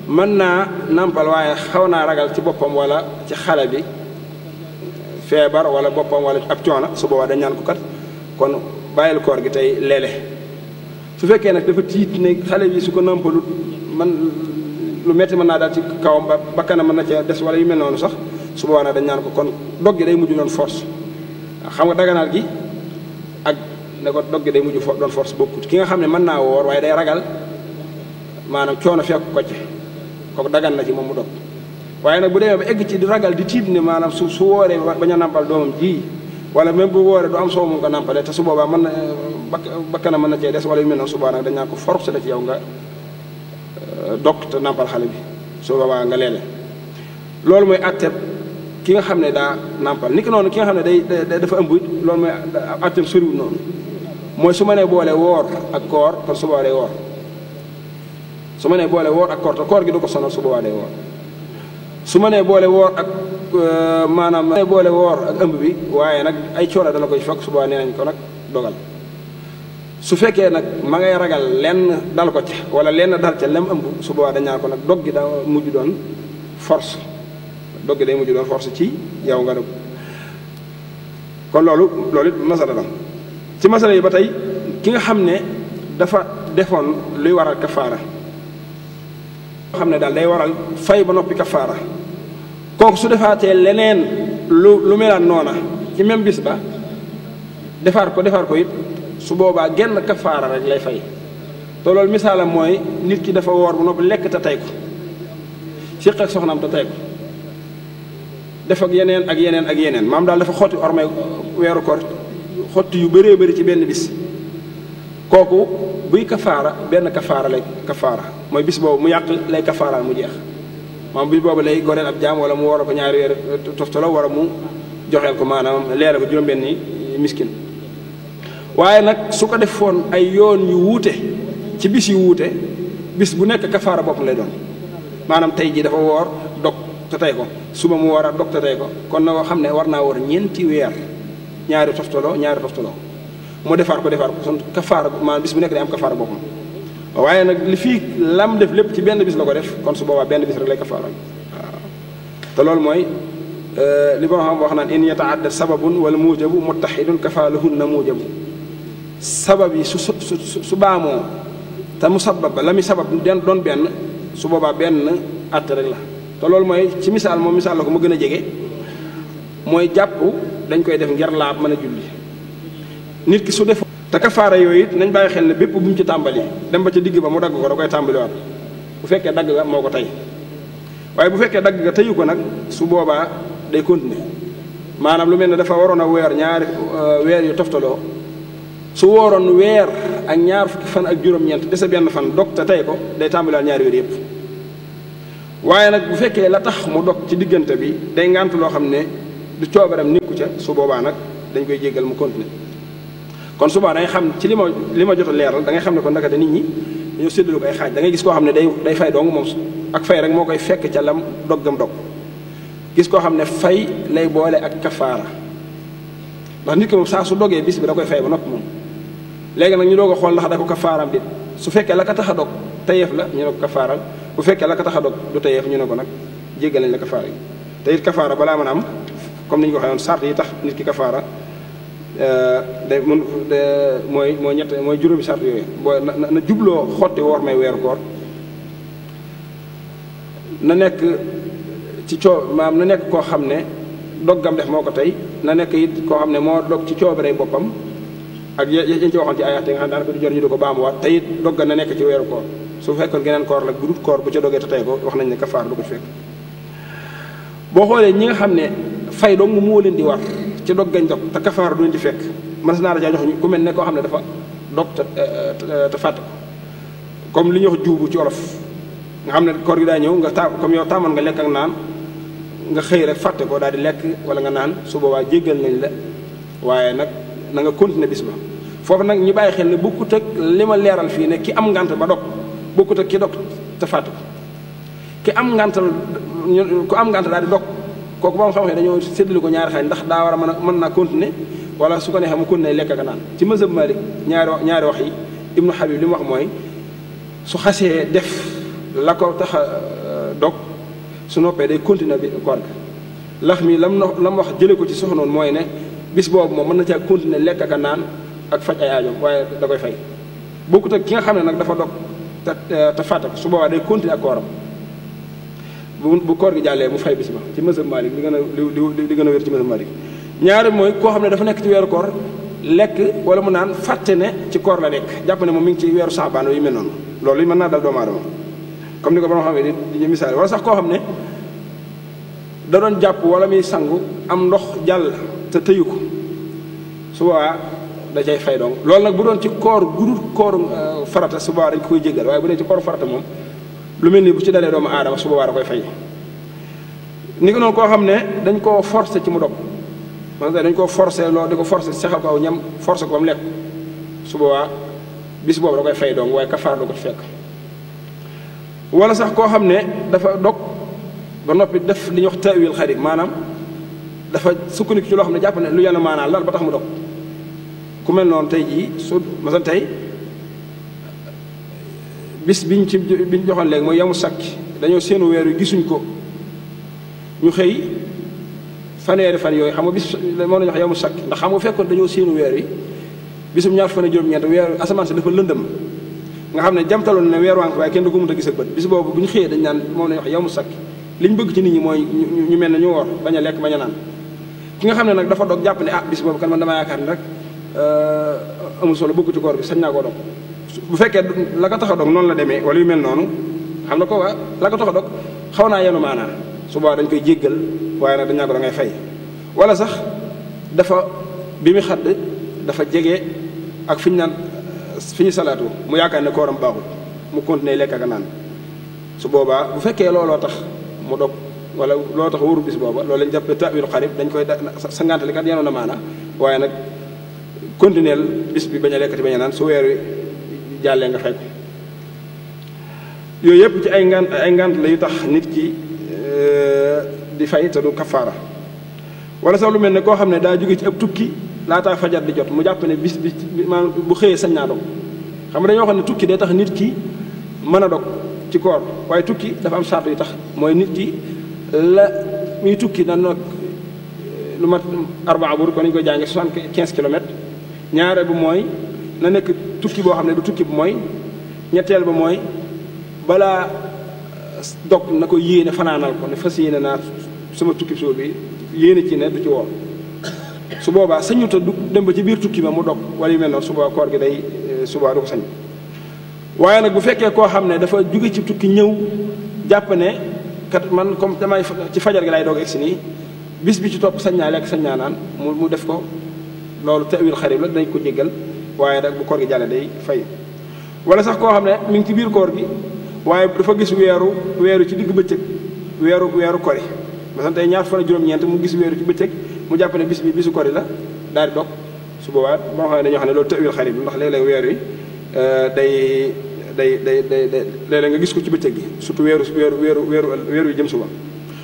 mën naa nampal waaye xaw naa ragal ci boppam wala ci xale bi feebar wala boppam wala ab coono su boobaa dañ ñaan ko kat kon bàyyil koor gi tey leele su fekkee nag dafa tiit ne xale bi su ko nampalut man lu metti mën naa daal ci kawam ba bakkanam mën na cee des wala yu mel noonu sax su boobaa nag dañ ñaan ko kon dog gi day mujj doon force xam nga daganaal gi ak ne ko dog gi day mujj doon force bokkut ki nga xam ne mën naa woor waaye day ragal maanaam coono fekk ko ci kooku dagan na ci moom mu dog waaye nag bu demee ba egg ci di ragal di tiit ne maanaam su wooree bañ a nampal doomam ji wala même bu wooree du am soo mu ko nampale te su boobaa mën na bakkana mën na cee des wala yu mel noonu su boobaa nag dañ naan ko force da ci yow nga dog te nampal xale bi su boobaa nga leele loolu mooy àtteeb ki nga xam ne daa nampal ni ki noonu ki nga xam ne day dafa ëmb loolu mooy àtteeb soriwul noonu mooy su ma nee boole woor ak koor kon su boobaa day woor su ma nee boole woor ak koor te koor gi du ko sonal su boobaa day woor su ma nee boole woor ak maanaam ma nee boole woor ak ëmb bi waaye nag ay coono dana koy fekk su boobaa nee nañ ko nag dogal su fekkee nag ma ngay ragal lenn dal ko ca wala lenn dal ca lem ëmb su boobaa dañ ñaan ko nag dog gi da mujj doon force dog gi day mujj doon force ci yow nga dog kon loolu it masala la ci masala yi ba tey ki nga xam ne dafa defoon luy waral kafaara xam ne daal day waral fay ba noppi kafaara kooku su defaatee leneen lu melaan noona ci même bis ba defaat ko it su boobaa genn kafaara rek lay fay te loolu misaalam mooy nit ki dafa woor bu noppi lekk te tey ko siq ak soxnaam te tey ko def ak yeneen ak yeneen ak yeneen maam daal dafa xotti ormay weeru koor xotti yu bëree bëri ci benn bis kooku buy kafaara benn kafaara lay kafaara mooy bis boobu mu yàq lay kafaaraal mu jeex maam bis boobu lay goreel ab jaam wala mu war ko ñaari weer toftalo war a mu joxeel ko maanaam leere ko juróom-benni miskin waaye nag su ko defoon ay yoon yu wuute ci bis yu wuute bis bu nekk kafaara boppam lay doon maanaam tey ji dafa woor dog te tey ko suba mu war a dog te tey ko kon na nga xam ne war naa woor ñeenti weer ñaari toftaloo mu defaat ko son kafaara maanaam bis bu nekk day am kafaara boppam waaye nag li fii lam def lépp ci benn bis la ko def kon su boobaa benn bis rek lay kafaara waaw te loolu mooy li boo xam wax naan in yataadda sababun wala muujabu muttaxidun kafaalahunna muujabu sabab yi su baamoo te mu sabab la muy sabab doon benn su boobaa benn àtte rek la te loolu mooy ci misaal moom misaal la ko ma gën a jege mooy jàpp dañ koy def ngir laab mën a julli nit ki su def te kafaara yooyu it nañ bàyyi xel ne bépp bu mu ci tàmbali dem ba ca digg ba mu dagg ko da koy tàmbaliwaat bu fekkee dagg ga moo ko tey waaye bu fekkee dagg ga teyu ko nag su boobaa day continuer maanaam lu mel ne dafa waroon a weer ñaari weer yu toftaloo su wooroon weer ak ñaar fukki fan ak juróom-ñeent dese benn fan dog te tey ko day tàmbaliwaat ñaari weer yëpp waaye nag bu fekkee la tax mu dog ci diggante bi day ngànt loo xam ne du coobaram nikku ca su boobaa nag dañ koy jéggal mu continuer kon subaa da ngay xam ci li ma jot a leeral da ngay xam ne kon ndakate nit ñi dañoo séddalu ko ay xaaj da ngay gis koo xam ne day fay dong moom ak fay rek moo koy fekk ca lam doggam dog gis koo xam ne fay lay boole ak kafaara ndax nit ki moom saa su dogee bis bi da koy fay ba noppi moom léegi nag ñu doog a xool ndax da ko kafaaram dit su fekkee la ko tax a dog tayeef la ñu ne ko kafaaral bu fekkee la ko tax a dog du tayeef ñu ne ko nag jéggal nañ la kafaara yi te it kafaara balaa mën a am comme ni ñu ko waxee woon sart yi tax nit ki kafaara day mun mooy ñett mooy juróomi sart yooyu boo na jubloo xotti woor may weeru koor, na nekk ci maanaam na nekk koo xam ne doggam def moo ko tey, na nekk it koo xam ne moo dog ci coobaree boppam ak yañ ci waxoon ci ayaat yi nga xam ne daanaka du jor ñu di ko baamuwaat, te it dogga na nekk ci weeru koor. su fekkoon geneen koor la bu dul koor bu ca dogee te tey ko wax nañ ne kafaar du ko fekk. boo xoolee ñi nga xam ne fay dong moo leen di war ci dog gañ dog te kafaar du leen di fekk, mën naa la caa jox ñu ku mel ne koo xam ne dafa dog te fàtte ko, comme li ñuy wax juubu ci olof nga xam ne koor gi daa ñëw nga comme yow tàmmoon nga lekk ak naan nga xëy rek fàtte ko daal di lekk wala nga naan, su boobaa jéggal nañ la, waaye nag na nga continuer bis ba. foofu nag ñu bàyyi xel ne bokkut ak li ma leeral fii ne ki am ngànt ba dog bokkut ak ki dog te fàtte ko. ki am ngàntal ku am ngànt daal di dog kooku ba mu xam-xam dañoo séddale ko ñaari xaaj, ndax daa war a mën naa continuer wala su ko neexee mu continuer lekk ak naan. ci mazhab Malik ñaari wax yi Ibnu Habib li mu wax mooy su xasee def la ko tax a dog su noppee day continuer bi koor ga. lax mi lam wax jële ko ci soxnoon mooy ne bis boobu moom mën na caa continuer lekk ak naan ak faj ay aajo, waaye da koy fay. bokkut ak ki nga xam ne nag dafa dog te fàtte ko, su boobaa day continuer ak kooram. bu koor gi jàllee mu fay bis ba ci mazhab Malik li gën a wér ci mazhab Malik. ñaari mooy koo xam ne dafa nekk ci weeru koor lekk wala mu naan fàtte ne ci koor la nekk, jàpp ne moom mi ngi ci weeru saabaan yu mel noonu, loolu yi mën naa dal doomu aadama comme ni ko borom xam ne di misaal. wala sax koo xam ne da doon jàpp wala muy sangu am ndox jàll te tëyu ko, su boobaa da cay fay donc. loolu nag bu doon ci koor gudul koor farata su boobaa dañ ko koy jéggal, waaye bu dee ci koor farata moom lu mel ni bu ci dalee doomu aadama su boobaa da koy fay. ni ko noonu koo xam ne dañ koo forcé ci mu dog, maanaam dañ koo forcé loolu di ko forcé sexal ko aw ñam forcé ko ba mu lekk, su boobaa bis boobu da koy fay donc, waaye kafaar du ko ci fekk. wala sax koo xam ne dafa dog ba noppi def li ñuy wax taawil xarib, maanaam dafa sukkandiku ci loo xam ne jàpp ne lu yenn maanaa lal ba tax mu dog. ku mel noonu tey jii su masan tey bis biñ joxoon léegi mooy yamu sakki, dañoo seenu weer wi gisuñ ko, ñu xëy fanweeri fan yooyu xam nga bis moo nañu wax yamu sakki, ndax xam nga fekkoon dañoo seenu weer wi bisum ñaar fan juróom-ñeent weer asamaan si dafa lëndëm nga xam ne jamtaloon ne weer wànq waaye kenn du ko mën a gis ak bët. bis boobu bu ñu xëyee dañ naan moom lañu wax yamu sakki. li ñu bëgg ci nit ñi mooy ñu mel ne ñu woor bañ a lekk bañ a naan. ki nga xam ne nag dafa dog jàpp ne bis boobu kan man damaa yaakaar ne rek amul solo bokku ci koor gi sañ naa koo dog, bu fekkee la ko tax a dog noonu la demee wala yu mel noonu xam na ko waa la ko tax a dog xaw naa yenu maanaa, su boobaa dañ koy jéggal, waaye nag dañ naa ko da ngay fay. wala sax dafa bi mu xadd dafa jege ak fi ñu naan fi ñu salaatu mu yaakaar ne kooram baaxul mu continuer lekk ak naan, su boobaa bu fekkee looloo tax mu dog wala looloo tax wóoru bis booba loolu lañ jàppee ta'wil xarib, dañ koy sa ngantali kat yenoon na maana, waaye nag continuer bis bi bañ a lekkati bañ a naan, su weer wi jàllee nga fay ko. yooyu yëpp ci ay ngant la yu tax nit ki di fay te du kafaara. wala sax lu mel ne koo xam ne daa jóge ci ab tukki laataa fajar di jot mu jàpp ne bis bi maanaam bu xëyee sañ naa dog. xam nga dañoo xam ne tukki day tax nit ki mën a dog ci koor, waaye tukki dafa am sart yu tax, mooy nit ki la muy tukki na nag lu mat 4 jours kon ñu koy jàngee 75 kilomètres. ñaare bu mooy na nekk tukki boo xam ne du tukki bu mooy. ñetteel ba mooy balaa dog na ko yéene fanaanal ko ne fas yéene naa sama tukki soo bi yéene ci ne du ci woor, su boobaa sañuta du dem ba ci biir tukki ba mu dog wala yu mel noonu, su boobaa koor gi day subaa du ko sañ. waaye nag bu fekkee koo xam ne dafa jóge ci tukki ñëw jàpp ne kat man comme damay ci fajar gi lay doog egsi nii bis bi ci topp sañ naa lekk sañ naa naan mu def ko, loolu ta'wil xarib la dañ ko jéggal, waaye nag bu koor gi jàlle day fay. wala sax koo xam ne mi ngi ci biir koor gi waaye dafa gis weeru ci digg bëccëg weeru kori, maanaam tey ñaar fan ak juróom-ñeent mu gis weeru ci bëccëg mu jàpp ne bis bi bisu kori la daal di dog, su boobaa boo xam ne dañoo xam ne loolu ta'wil xarib la, ndax léeg-léeg weer wi day léeg-léeg nga gis ko ci bëccëg gi surtout weeru wi jëm suba.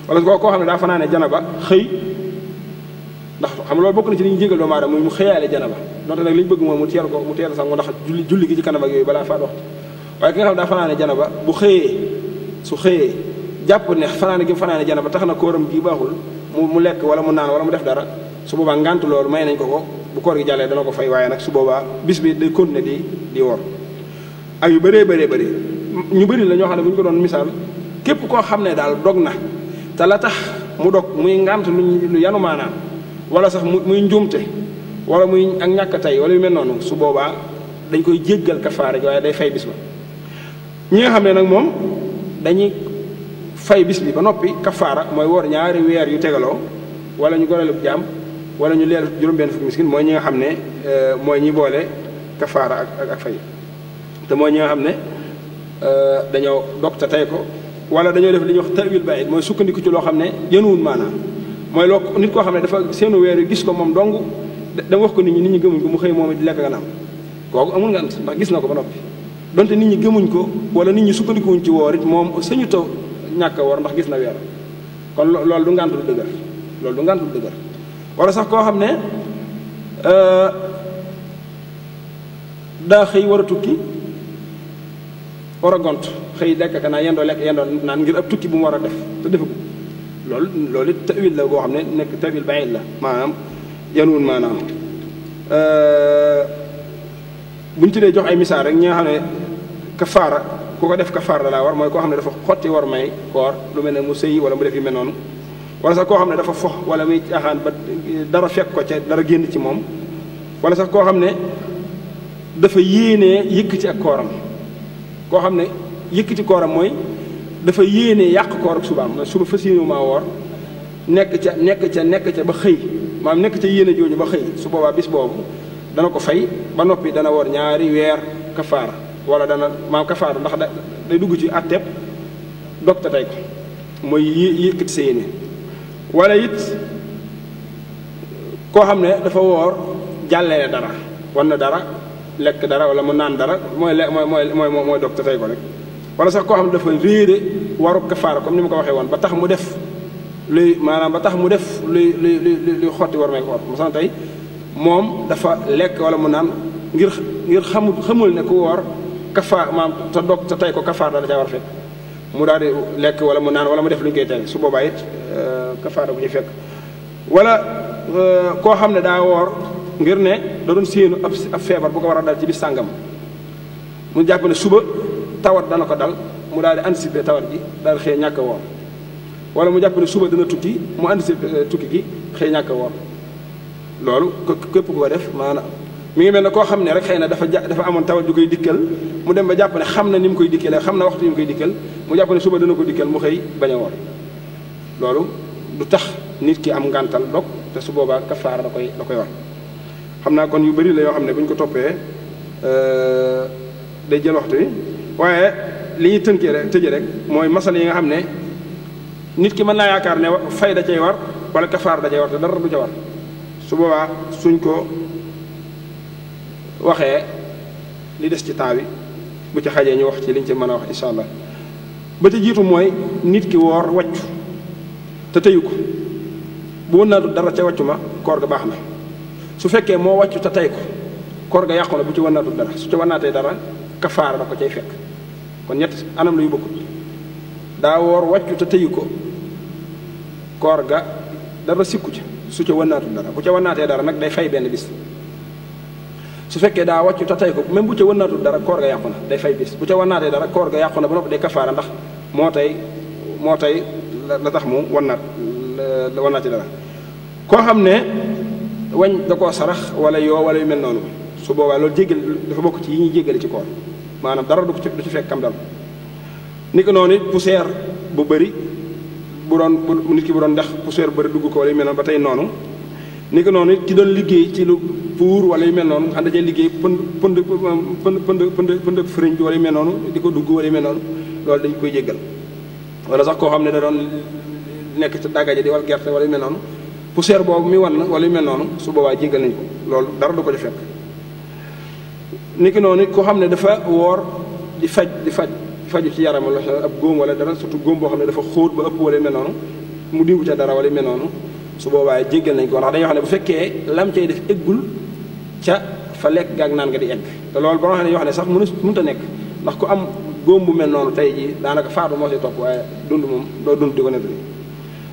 wala koo xam ne daa fanaane janaba xëy, ndax xam nga loolu bokk na ci li ñu jégal doomu aadama muy mu xëyaale janaba, donte nag li ñu bëgg mooy mu teel sangu ndax julli gi ci kanam ak yooyu balaa faa dox. waaye ki nga xam ne daa fanaane janaba bu su xëyee jàpp ne fanaane gi fanaane janaba tax na kóoram gi baaxul mu lekk wala mu naan wala mu def dara, su boobaa ngànt loolu may nañ ko bu koor gi jàllee dana ko fay waaye nag su boobaa bis bi day continuer di woor ak yu bëree bëri ñu bëri la ñoo xam ne bu ñu ko doon misaal képp koo xam ne daal dog na te la tax mu dog muy ngànt lu yanu maanaam wala sax muy njuumte wala muy ak ñàkk tey wala yu mel noonu su boobaa dañ koy jéggal kafaara gi waaye day fay bis ba ñi nga xam ne nag moom dañuy fay bis bi ba noppi kafaara mooy woor ñaari weer yu tegaloo wala ñu gorelub jaam wala ñu leer juróom-benn fukki miskin mooy ñi nga xam ne mooy ñi boole kafaara ak fay te mooy ñi nga xam ne dañoo dog te tey ko wala dañoo def li ñuy wax tawil ba'id mooy sukkandiku ci loo xam ne yënuwul maanaam mooy loo nit koo xam ne dafa seenu weer yu gis ko moom dong dama wax ko nit ñi gëmuñ ko mu xëy moom di lekk nga naam kooku amul ngant ndax gis na ko ba noppi donte nit ñi gëmuñ ko wala nit ñi sukkandikuwuñ ci woor it moom sañu taw ñàkk a woor ndax gis na weer kon loolu du ngànt lu dëgër loolu du ngànt lu dëgër wala sax koo xam ne daa xëy war a tukki war a gont xëy lekk ka naa yendoo lekk yendoo naan ngir ab tukki bu mu war a def te defu ko loolu it tawil la goo xam ne nekk tawil ba'id la maanaam yanuwul maanaam bu ñu tuddee jox ay misaal rek ñi nga xam ne kafaara ku ko def kafaara da laa war mooy koo xam ne dafa xotti war may koor lu mel ne mu sëyi wala mu def yu mel noonu wala sax koo xam ne dafa fox wala muy caaxaan ba dara fekk ko ca dara génn ci moom wala sax koo xam ne dafa yéenee yëkkati ak kooram koo xam ne yëkkati kooram mooy dafa yéenee yàq koor ak subaam suba fas yéene maa woor nekk ca ba xëy maanaam nekk ca yéene jooju ba xëy su boobaa bis boobu dana ko fay ba noppi dana woor ñaari weer kafaara wala dana maam kafaara ndax day dugg ci àtteeb dog te tey ko mooy yëkkati sa yéene wala it koo xam ne dafa woor jàllale dara wan na dara lekk dara wala mu naan dara mooy dog te tey ko rek wala sax koo xam ne dafa réere waru kafaara comme ni ma ko waxee woon ba tax mu def luy maanaam ba tax mu def luy xotti war may ko war masan tey moom dafa lekk wala mu naan ngir xamul ne ku woor kafaar maanaam te dog te tey ko kafaar da caa war a fekk mu daal di lekk wala mu naan wala mu def lu ñu koy tere su boobaa it kafaara bu ñuy fekk wala koo xam ne daa woor ngir ne da doon séenu ab feebar bu ko war a dal ci bis sàngam mu jàpp ne suba tawat dana ko dal mu daal di anticiper tawat gi daal di xëy ñàkk a woor wala mu jàpp ne suba dana tukki mu anticiper tukki gi xëy ñàkk a woor loolu képp ku ko def maanaam mi ngi mel ne koo xam ne rek xëy na dafa amoon tawat ju koy dikkal mu dem ba jàpp ne xam na ni mu koy dikkalee xam na waxtu yi mu koy dikkal mu jàpp ne suba dana ko dikkal mu xëy bañ a woor loolu du tax nit ki am ngàntal dog te su boobaa kafaara da koy war xam naa kon yu bari la yoo xam ne bu ñu ko toppee day jël waxtu yi waaye li ñuy tëjee rek mooy masal yi nga xam ne nit ki mën naa yaakaar ne fay da cay war wala kafaara da cay war te dara du ca war su boobaa suñ ko waxee li des ci temps bi bu ci xajee ñu wax ci liñ ci mën a wax incha allah ba ci jiitu mooy nit ki woor wàccu te tëyu ko bu wënnaatu dara ca wàccu ma koor ga baax na su fekkee moo wàccu te tey ko koor ga yàqu na bu ci wënnaatu dara su ci wënnaatee dara kafaara da ko cay fekk kon ñett anam la yu bokkut daa woor wàccu te tëyu ko koor ga dara sikku ci su ca wënnaatu dara bu ca wënnaatee dara nag day fay benn bis su fekkee daa wàccu te tey ko même bu ca wënnaatu dara koor ga yàqu na day fay bis bu ca wënnaatee dara koor ga yàqu na ba noppi day kafaara ndax moo tey la tax mu wënnaat ci dara koo xam ne wañ da koo sarax wala yoo wala yu mel noonu su boobaa loolu jéggal dafa bokk ci yi ñuy jéggale ci koor maanaam dara du ci fekk kam dal ni ko noonu it poussière bu bëri nit ki bu doon ndax poussière bu bëri dugg ko wala yu mel noonu ba tey noonu ni ko noonu it ki doon liggéey ci lu pour wala yu mel noonu xam dajee liggéey pënd fëriñ bi wala yu mel noonu di ko dugg wala yu mel noonu loolu dañ koy jéggal wala sax koo xam ne da doon nekk ci daggaje di wal gerte wala yu mel noonu poussière boobu mi wan na wala yu mel noonu su boobaa jéggal nañ ko loolu dara du ko ci fekk ni ki noonu koo xam ne dafa woor di faju ci yaram wala ab góom wala dara surtout góom boo xam ne dafa xóot ba ëpp wala yu mel noonu mu diwu ca dara wala yu mel noonu su boobaa jéggal nañ ko ndax dañoo xam ne bu fekkee lam cay def eggul ca fa lekk gaag naan nga di egg te loolu boo xam ne yoo xam ne sax mënut a nekk ndax ku am góom bu mel noonu tey jii daanaka faatu moo si topp waaye dund moom doo dund di ko nettali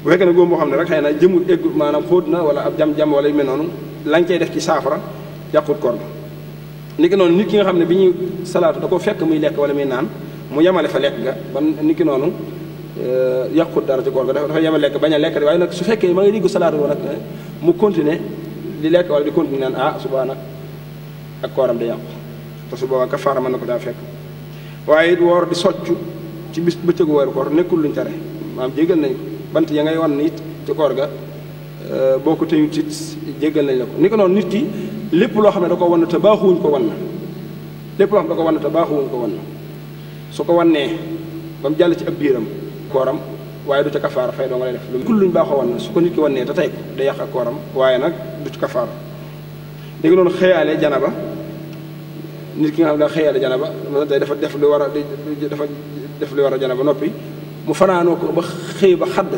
bu fekkee ne góom boo xam ne rek xëy na jëmul eggul maanaam xóot na wala ab jam-jam wala yu mel noonu lañ cay def ci saafara yàqut koor ga ni ki noonu nit ki nga xam ne bi ñuy salaatu da ko fekk muy lekk wala muy naan mu yemale fa lekk ga ba nit ki noonu yàqut dara ci koor ga dafa yemale lekk bañ a lekk waaye nag su fekkee ma nga diggu salaatu nag mu continuer di lekk wala di continuer naan suba nag ak kooram da yàqu te su boobaa kafaara mën na ko daa fekk waaye it woor di soccu ci bis bëccëgu weeru koor nekkul luñ tere maanaam jéggal nañ ko bant ya ngay wan nit ci koor ga boo ko tëyut it jéggal nañ la ko ni ko noonu nit ki lépp loo xam ne da ko wan te baaxuwuñ ko wan na lépp loo xam ne da ko wan te baaxuwuñ ko wan na su ko wannee ba mu jàll ci ab biiram kooram waaye du ca kafaara fay doo nga lay def lu kul luñ baaxoo wan na su ko nit ki wannee te tey ko day yàq ak kooram waaye nag du ci kafaara ni ko noonu xëyaale janaba nit ki nga xam ne da xëyaale janaba day dafa def lu war a dafa def lu war a janaba noppi mu fanaanoo ko ba xëy ba xadd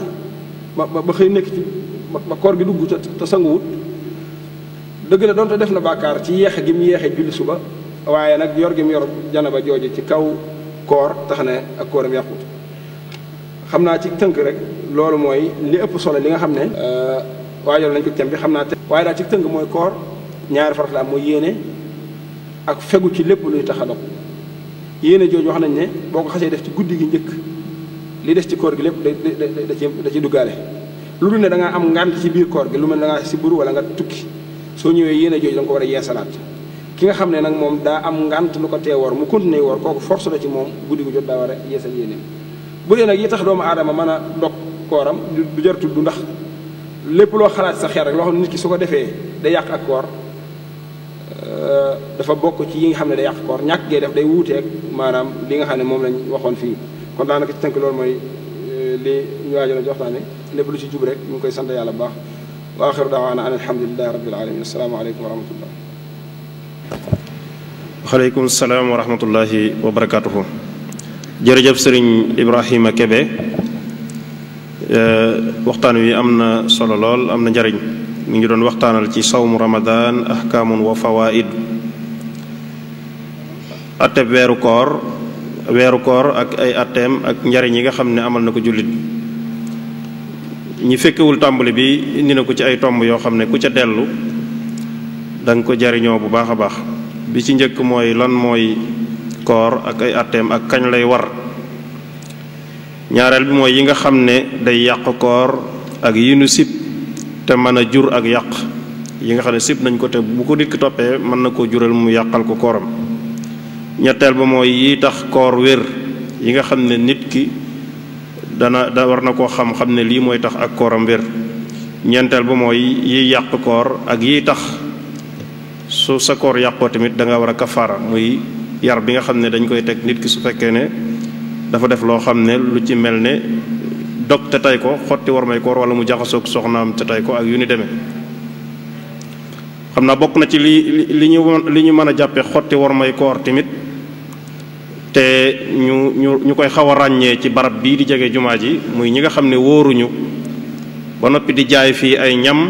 ba xëy nekk ci ba koor gi dugg te sanguwut dëgg la doonte def na bàkkaar ci yeexe gi mu yeexe julli suba waaye nag yor gi mu yor janaba jooju ci kaw koor tax ne ak kooram yàqut xam naa ci tënk rek loolu mooy li ëpp solo li nga xam ne waajal nañ ko tem bi xam naa waaye daal ci tënk mooy koor ñaari farat la am mooy yéene ak fegu ci lépp luy tax a dog yéene jooju wax nañ ne boo ko xasee def ci guddi gi njëkk li des ci koor gi lépp da ci duggaale lu dul ne da ngaa am ngànt ci biir koor gi lu mel da ngaa siburu wala nga tukki soo ñëwee yéene jooju da nga ko war a yeesalaat ki nga xam ne nag moom daa am ngànt lu ko tee woor mu continuer woor kooku force la ci moom guddi gu jot daa war a yeesal yéene bu dee nag yi tax doomu aadama mën a dog kooram du jar tudd ndax lépp loo xalaat sa xel rek loo xam ne nit ki su ko defee day yàq ak koor dafa bokk ci yi nga xam ne day yàq koor ñàkk gee def day wuuteeg maanaam li nga xam ne moom lañ waxoon fii kon daanaka ci tënk loolu mooy li ñu waajaloon ci waxtaane lépp lu ci jub rek ñu ngi koy sant yàlla bu baax wa axiru daawaana an alhamdulilahi rabbil alamin assalaamu aleykum wa rahmatullah waaleykum salaam wa rahmatullahi wa barakatuhu jërëjëf sëriñ Ibrahima Kebe waxtaan wi am na solo lool am na njariñ mi ngi doon waxtaanal ci sawmu ramadan ahkaamun wa fawaid atteb weeru koor ak ay atteem ak njariñ yi nga xam ne amal na ko jullit ñi fekkewul tàmbali bi indi na ko ci ay tomb yoo xam ne ku ca dellu da nga ko jariñoo bu baax a baax bi ci njëkk mooy lan mooy koor ak ay atteem ak kañ lay war ñaareel bi mooy yi nga xam ne day yàq koor ak yi nu sib te mën a jur ak yàq yi nga xam ne sib nañ ko te bu ko nit ki toppee mën na koo jural mu yàqal ko kooram ñetteel ba mooy yi tax koor wér yi nga xam ne nit ki da war na koo xam ne lii mooy tax ak kooram wér ñeenteel ba mooy yi yàq koor ak yi tax su sa koor yàqoo tamit da nga war a kafaara muy yar bi nga xam ne dañ koy teg nit ki su fekkee ne dafa def loo xam ne lu ci mel ne dog te tay ko xotti war may koor wala mu jaxasoog soxnaam te tay ko ak yu ni demee xam naa bokk na ci li ñu mën a jàppe xotti war may koor tamit te ñu koy xaw a ràññee ci barab bii di jege jumaa ji muy ñi nga xam ne wóoruñu ba noppi di jaay fii ay ñam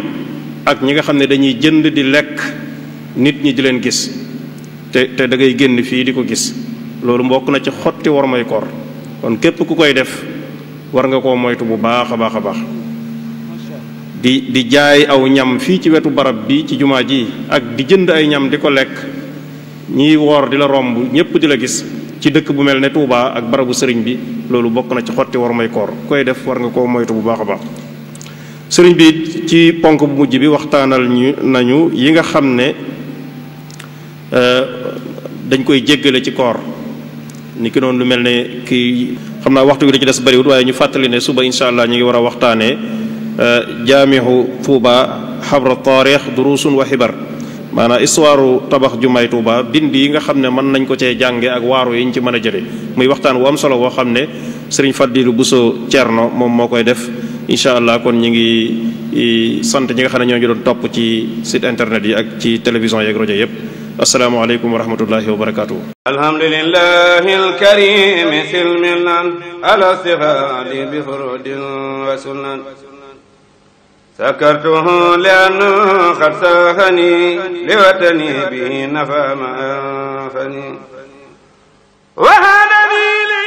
ak ñi nga xam ne dañuy jënd di lekk nit ñi di leen gis te da ngay génn fii di ko gis loolu mbokk na ci xotti war may koor kon képp ku koy def war nga koo moytu bu baax a baax a baax di jaay aw ñam fii ci wetu barab bi ci jumaa ji ak di jënd ay ñam di ko lekk ñiy woor di la romb ñépp di la gis ci dëkk bu mel ne Touba ak barabu sëriñ bi loolu bokk na ci xotti war may koor koy def war nga koo moytu bu baax a baax sëriñ bi ci ponk bu mujj bi waxtaanal nañu yi nga xam ne dañ koy jéggale ci koor ni ki noonu lu mel ne kii xam naa waxtu bi da ci des bariwut waaye ñu fàttali ne suba incha allah ñu ngi war a waxtaanee jaamihu Touba xabra taarix durusun wa xibar maanaam histoire tabax jumaay Touba bind yi nga xam ne mën nañ ko cee jànge ak waaru yi ñu ci mën a jële muy waxtaan wu am solo boo xam ne sëriñ Fadilu Buso Cerno moom moo koy def incha allah kon ñu ngi sant ñi nga xam ne ñoo ngi doon topp ci site internet yi ak ci télévision yeeg rajo yépp assalaamu aleykum wa rahmatullahi wa barakatuh alhamdulillahi alkarim silmilan ala sihadi bi furudin wa sunan sakartuhu lianna qad sahani liwatani bihi nafa ma anfani wa hadani li